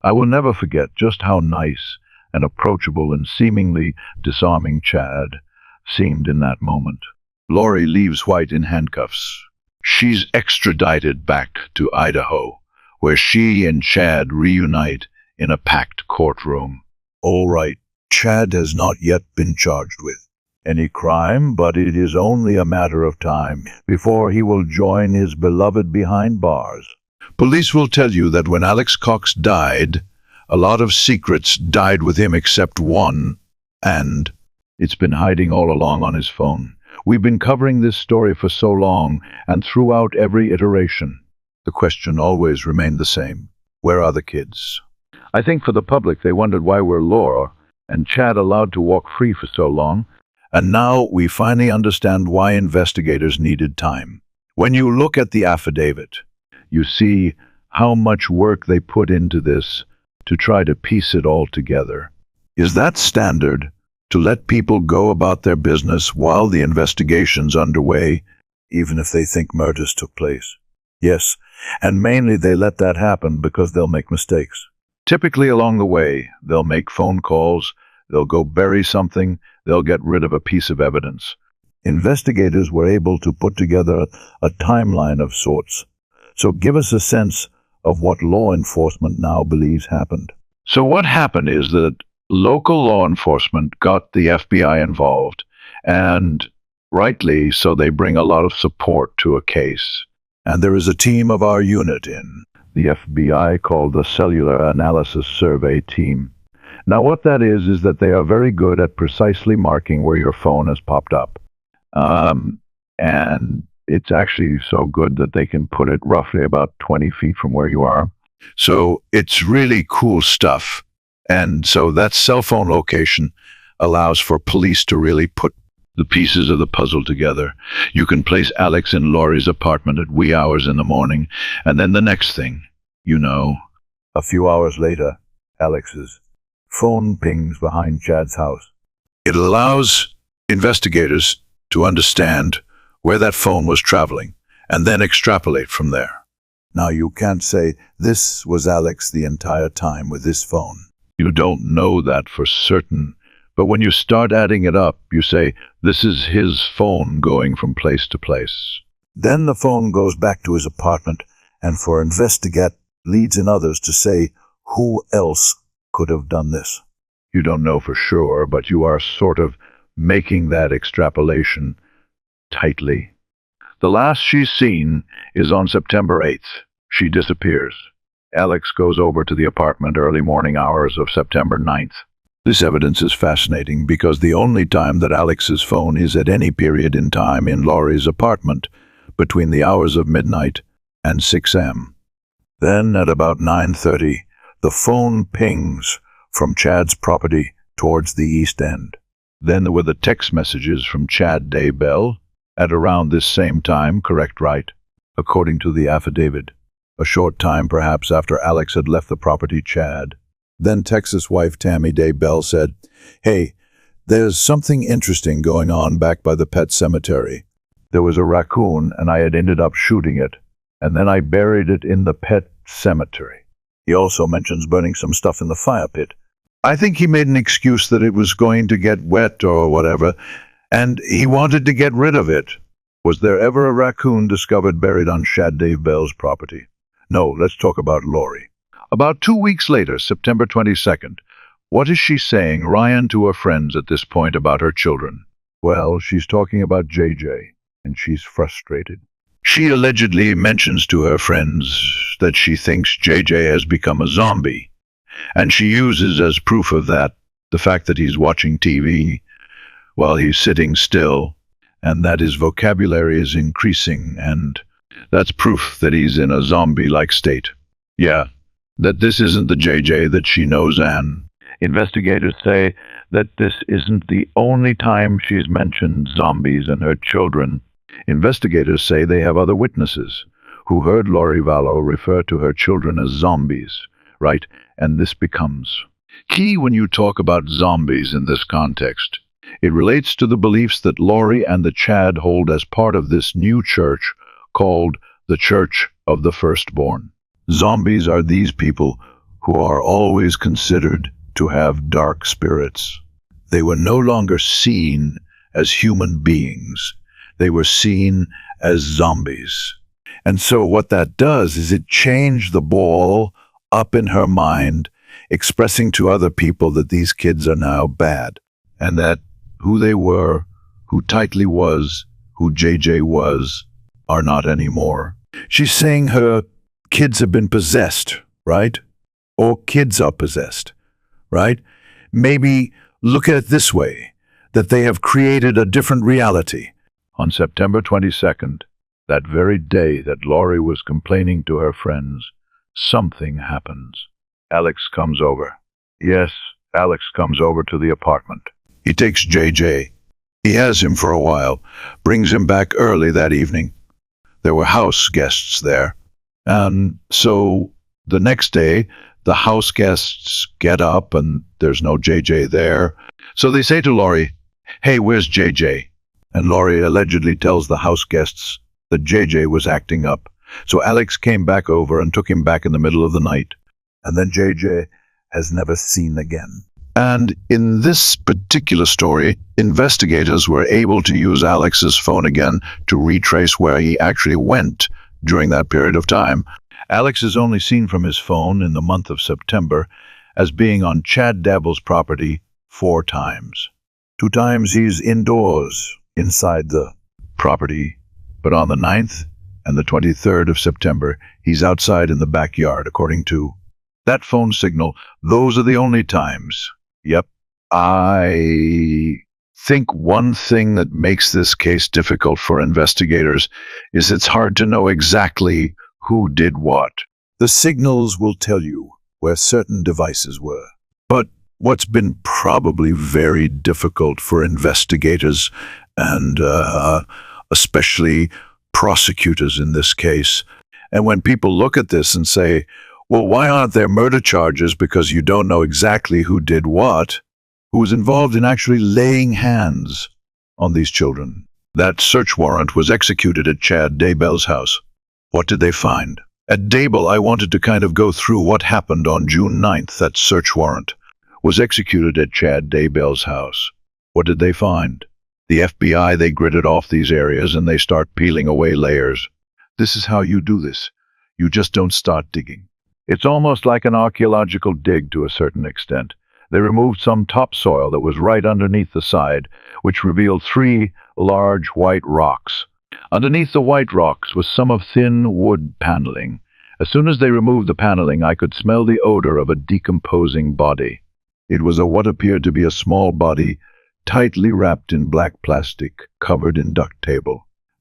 I will never forget just how nice and approachable and seemingly disarming Chad seemed in that moment. Lori leaves White in handcuffs. She's extradited back to Idaho, where she and Chad reunite in a packed courtroom. All right, Chad has not yet been charged with any crime, but it is only a matter of time before he will join his beloved behind bars. Police will tell you that when Alex Cox died, a lot of secrets died with him except one, and it's been hiding all along on his phone. We've been covering this story for so long, and throughout every iteration, the question always remained the same. Where are the kids? I think for the public, they wondered why we're Laura and Chad allowed to walk free for so long. And now we finally understand why investigators needed time. When you look at the affidavit, you see how much work they put into this to try to piece it all together. Is that standard, to let people go about their business while the investigation's underway, even if they think murders took place? Yes, and mainly they let that happen because they'll make mistakes. Typically along the way, they'll make phone calls, they'll go bury something, they'll get rid of a piece of evidence. Investigators were able to put together a timeline of sorts. So give us a sense of what law enforcement now believes happened. So what happened is that local law enforcement got the FBI involved, and rightly so, they bring a lot of support to a case. And there is a team of our unit in the FBI called the Cellular Analysis Survey Team. Now what that is that they are very good at precisely marking where your phone has popped up. And it's actually so good that they can put it roughly about 20 feet from where you are. So it's really cool stuff. And so that cell phone location allows for police to really put the pieces of the puzzle together. You can place Alex in Laurie's apartment at wee hours in the morning, and then the next thing, you know. A few hours later, Alex's phone pings behind Chad's house. It allows investigators to understand where that phone was traveling, and then extrapolate from there. Now you can't say, this was Alex the entire time with this phone. You don't know that for certain, but when you start adding it up, you say, this is his phone going from place to place. Then the phone goes back to his apartment, and for investigate leads in others to say, who else could have done this? You don't know for sure, but you are sort of making that extrapolation tightly. The last she's seen is on September 8th. She disappears. Alex goes over to the apartment early morning hours of September 9th. This evidence is fascinating because the only time that Alex's phone is at any period in time in Laurie's apartment between the hours of midnight and 6 a.m. Then at about 9:30, the phone pings from Chad's property towards the East End. Then there were the text messages from Chad Daybell at around this same time, correct, right? According to the affidavit. A short time perhaps after Alex had left the property, Chad. Then Texas wife Tammy Daybell said, hey, there's something interesting going on back by the pet cemetery. There was a raccoon and I had ended up shooting it, and then I buried it in the pet cemetery. He also mentions burning some stuff in the fire pit. I think he made an excuse that it was going to get wet or whatever, and he wanted to get rid of it. Was there ever a raccoon discovered buried on Chad Daybell's property? No, let's talk about Laurie. About 2 weeks later, September 22nd, what is she saying, Ryan, to her friends at this point about her children? Well, she's talking about JJ, and she's frustrated. She allegedly mentions to her friends that she thinks JJ has become a zombie, and she uses as proof of that The fact that he's watching TV while he's sitting still, and that his vocabulary is increasing, and that's proof that he's in a zombie-like state. Yeah, that this isn't the JJ that she knows, Anne. Investigators say that this isn't the only time she's mentioned zombies and her children. Investigators say they have other witnesses who heard Lori Vallow refer to her children as zombies, right? And this becomes key when you talk about zombies in this context. It relates to the beliefs that Lori and the Chad hold as part of this new church called the Church of the Firstborn. Zombies are these people who are always considered to have dark spirits. They were no longer seen as human beings. They were seen as zombies. And so what that does is it changed the ball up in her mind, expressing to other people that these kids are now bad, and that who they were, who Tightly was, who JJ was, are not anymore. She's saying her kids have been possessed, right? Or kids are possessed, right? Maybe look at it this way, that they have created a different reality. On September 22nd, that very day that Lori was complaining to her friends, something happens. Alex comes over. Yes, Alex comes over to the apartment. He takes JJ. He has him for a while, brings him back early that evening. There were house guests there. And so the next day, the house guests get up and there's no JJ there. So they say to Lori, "Hey, where's JJ?" And Lori allegedly tells the house guests that JJ was acting up. So Alex came back over and took him back in the middle of the night. And then JJ has never seen again. And in this particular story, investigators were able to use Alex's phone again to retrace where he actually went during that period of time. Alex is only seen from his phone in the month of September as being on Chad Dabble's property 4 times. 2 times he's indoors, inside the property, but on the 9th and the 23rd of September, he's outside in the backyard, according to that phone signal. Those are the only times. Yep. I think one thing that makes this case difficult for investigators is it's hard to know exactly who did what. The signals will tell you where certain devices were. But what's been probably very difficult for investigators and especially prosecutors in this case, and when people look at this and say, well, why aren't there murder charges because you don't know exactly who did what, who was involved in actually laying hands on these children? That search warrant was executed at Chad Daybell's house. What did they find? At Daybell, I wanted to kind of go through what happened on June 9th. That search warrant was executed at Chad Daybell's house. What did they find? The FBI, they gridded off these areas and they start peeling away layers. This is how you do this. You just don't start digging. It's almost like an archaeological dig to a certain extent. They removed some topsoil that was right underneath the side, which revealed 3 large white rocks. Underneath the white rocks was some of thin wood paneling. As soon as they removed the paneling, I could smell the odor of a decomposing body. It was what appeared to be a small body, tightly wrapped in black plastic, covered in duct tape.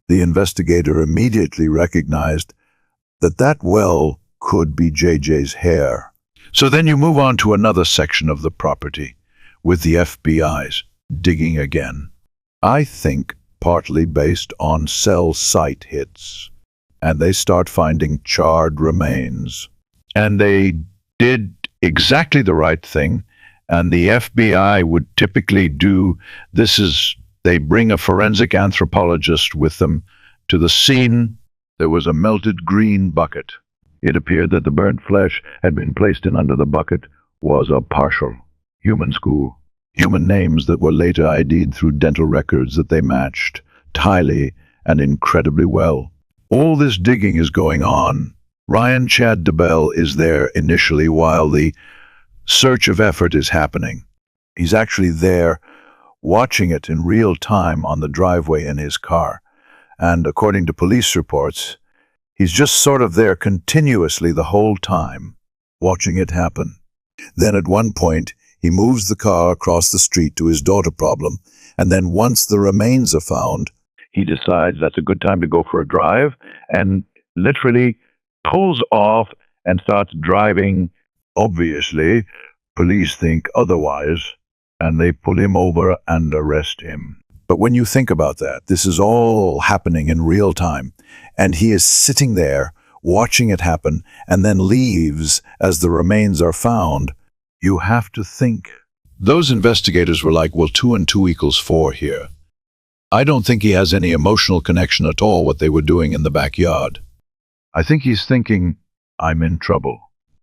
The investigator immediately recognized that well could be JJ's hair. So then you move on to another section of the property, with the FBI's digging again. I think partly based on cell site hits. And they start finding charred remains. And they did exactly the right thing. And the FBI would typically do, they bring a forensic anthropologist with them to the scene. There was a melted green bucket. It appeared that the burnt flesh had been placed in under the bucket was a partial human skull. Human names that were later ID'd through dental records that they matched, tightly and incredibly well. All this digging is going on. Ryan Chad Daybell is there initially while the search of effort is happening. He's actually there watching it in real time on the driveway in his car. And according to police reports, he's just sort of there continuously the whole time, watching it happen. Then at one point, He moves the car across the street to his daughter problem, and then once the remains are found, He decides that's a good time to go for a drive and literally pulls off and starts driving. Obviously, police think otherwise, and they pull him over and arrest him. but when you think about that, this is all happening in real time, and he is sitting there watching it happen and then leaves as the remains are found. You have to think. Those investigators were like, well, 2 and 2 equals 4 here. I don't think he has any emotional connection at all what they were doing in the backyard. I think he's thinking, I'm in trouble.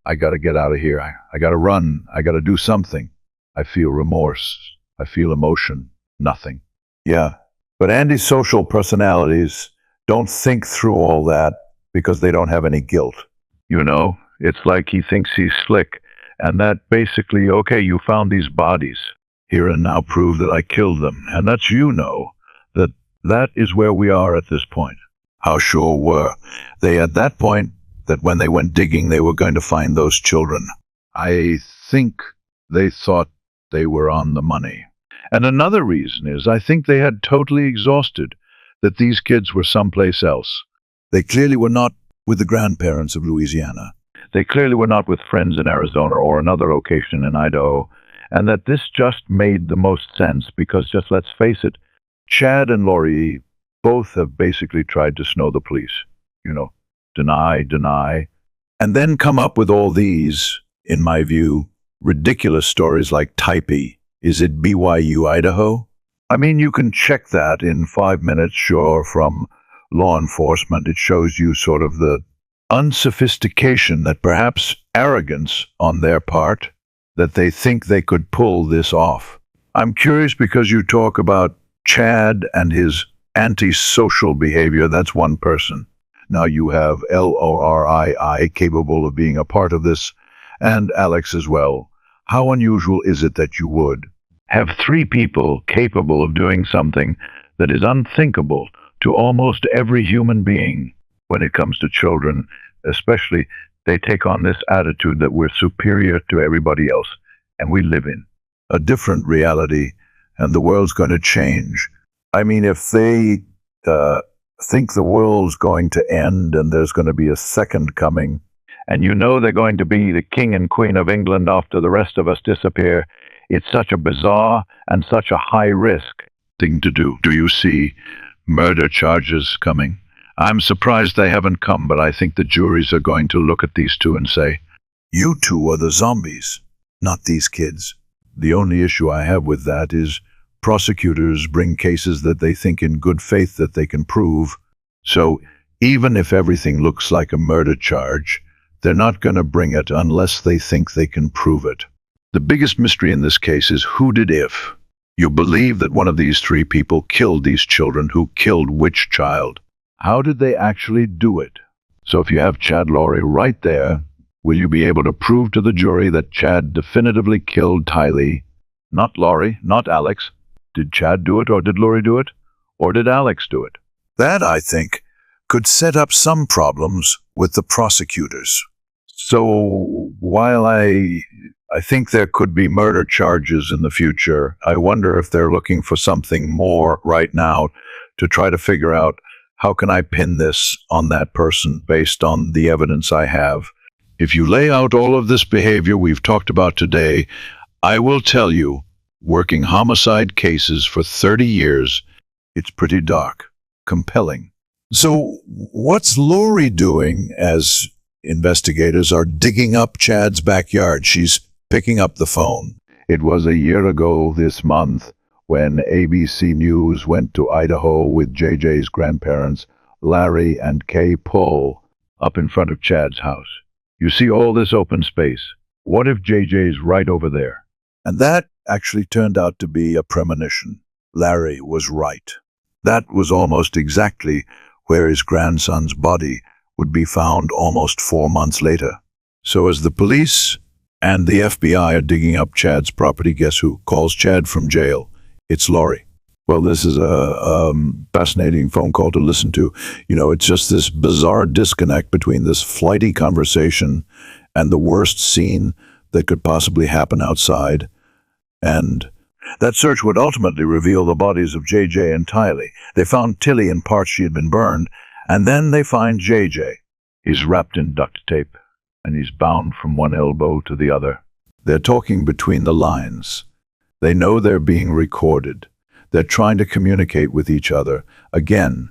I got to get out of here. I got to run. I got to do something. I feel remorse. I feel emotion. Nothing. Yeah, but antisocial personalities don't think through all that because they don't have any guilt. You know, it's like he thinks he's slick, and that basically, okay, you found these bodies here and now prove that I killed them, and that's, that is where we are at this point. How sure were they at that point that when they went digging they were going to find those children? I think they thought they were on the money. And another reason is I think they had totally exhausted that these kids were someplace else. They clearly were not with the grandparents of Louisiana. They clearly were not with friends in Arizona or another location in Idaho, and that this just made the most sense because, just let's face it, Chad and Lori both have basically tried to snow the police. Deny. And then come up with all these, in my view, ridiculous stories like Typee. Is it BYU, Idaho? I mean, you can check that in 5 minutes, sure, from law enforcement. It shows you sort of the unsophistication, that perhaps arrogance on their part, that they think they could pull this off. I'm curious because you talk about Chad and his antisocial behavior. That's one person. Now you have Lorii capable of being a part of this, and Alex as well. How unusual is it that you would have 3 people capable of doing something that is unthinkable to almost every human being? When it comes to children, especially, they take on this attitude that we're superior to everybody else, and we live in a different reality, and the world's going to change. I mean, if they think the world's going to end and there's going to be a second coming, and they're going to be the king and queen of England after the rest of us disappear, it's such a bizarre and such a high-risk thing to do. Do you see murder charges coming? I'm surprised they haven't come, but I think the juries are going to look at these 2 and say, you 2 are the zombies, not these kids. The only issue I have with that is prosecutors bring cases that they think in good faith that they can prove. So even if everything looks like a murder charge, they're not going to bring it unless they think they can prove it. The biggest mystery in this case is who did if. You believe that one of these 3 people killed these children. Who killed which child? How did they actually do it? So if you have Chad Lori right there, will you be able to prove to the jury that Chad definitively killed Tylee? Not Lori, not Alex. Did Chad do it, or did Lori do it? Or did Alex do it? That, I think, could set up some problems with the prosecutors. So while I think there could be murder charges in the future, I wonder if they're looking for something more right now to try to figure out, how can I pin this on that person based on the evidence I have? If you lay out all of this behavior we've talked about today, I will tell you, working homicide cases for 30 years, it's pretty dark, compelling. So what's Lori doing as investigators are digging up Chad's backyard? She's picking up the phone. It was a year ago this month when ABC News went to Idaho with JJ's grandparents, Larry and Kay Pull, up in front of Chad's house. You see all this open space. What if JJ's right over there? And that actually turned out to be a premonition. Larry was right. That was almost exactly where his grandson's body would be found almost 4 months later. So as the police and the FBI are digging up Chad's property, guess who calls Chad from jail? It's Lori. Well, this is a fascinating phone call to listen to. It's just this bizarre disconnect between this flighty conversation and the worst scene that could possibly happen outside. And That search would ultimately reveal the bodies of JJ and Tylee. They found Tilly in parts she had been burned, and then they find JJ. He's wrapped in duct tape, and he's bound from one elbow to the other. they're talking between the lines. They know they're being recorded. They're trying to communicate with each other. Again,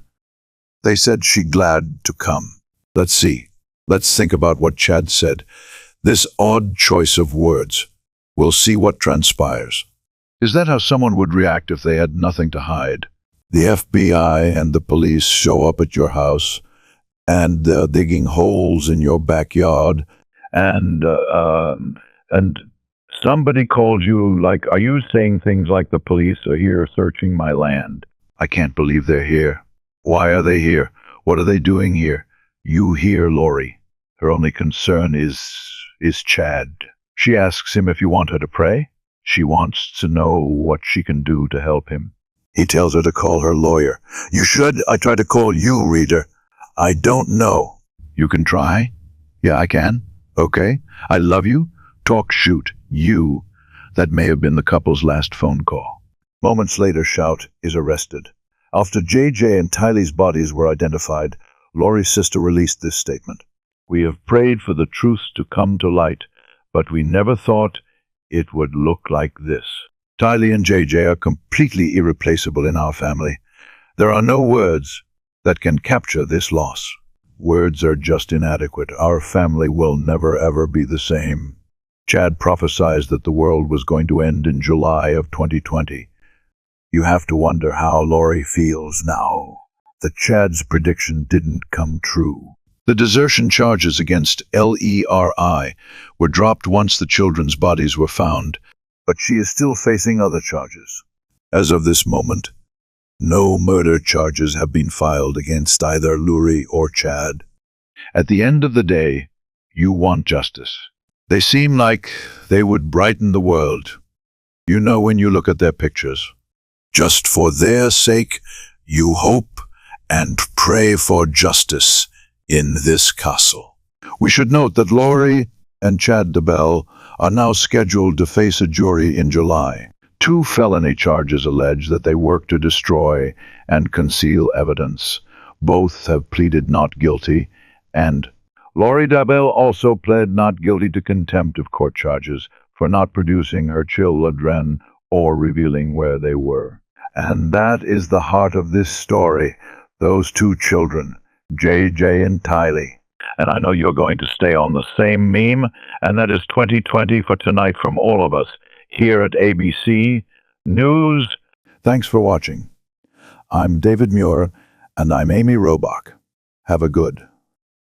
they said she glad to come. Let's see. Let's think about what Chad said. This odd choice of words. We'll see what transpires. Is that how someone would react if they had nothing to hide? The FBI and the police show up at your house, and they're digging holes in your backyard. And somebody called you, like, are you saying things like the police are here searching my land? I can't believe they're here. Why are they here? What are they doing here? You hear Lori. Her only concern is Chad. She asks him if you want her to pray. She wants to know what she can do to help him. He tells her to call her lawyer. You should. I tried to call you, reader. I don't know. You can try. Yeah, I can. Okay. I love you. Talk, shoot. You. That may have been the couple's last phone call. Moments later, Shout is arrested. After JJ and Tylee's bodies were identified, Lori's sister released this statement. We have prayed for the truth to come to light, but we never thought it would look like this. Tylee and JJ are completely irreplaceable in our family. There are no words that can capture this loss. Words are just inadequate. Our family will never ever be the same. Chad prophesied that the world was going to end in July of 2020. You have to wonder how Lori feels now that Chad's prediction didn't come true. The desertion charges against Leri were dropped once the children's bodies were found, but she is still facing other charges. As of this moment, no murder charges have been filed against either Lori or Chad. At the end of the day, you want justice. They seem like they would brighten the world. You know when you look at their pictures. Just for their sake, you hope and pray for justice in this castle. We should note that Lori and Chad DeBell are now scheduled to face a jury in July. 2 felony charges allege that they worked to destroy and conceal evidence. Both have pleaded not guilty, and Lori DeBell also pled not guilty to contempt of court charges for not producing her children or revealing where they were. And that is the heart of this story, those 2 children, JJ and Tylee. And I know you're going to stay on the same meme, and that is 2020 for tonight from all of us here at ABC News. Thanks for watching. I'm David Muir, and I'm Amy Robach. Have a good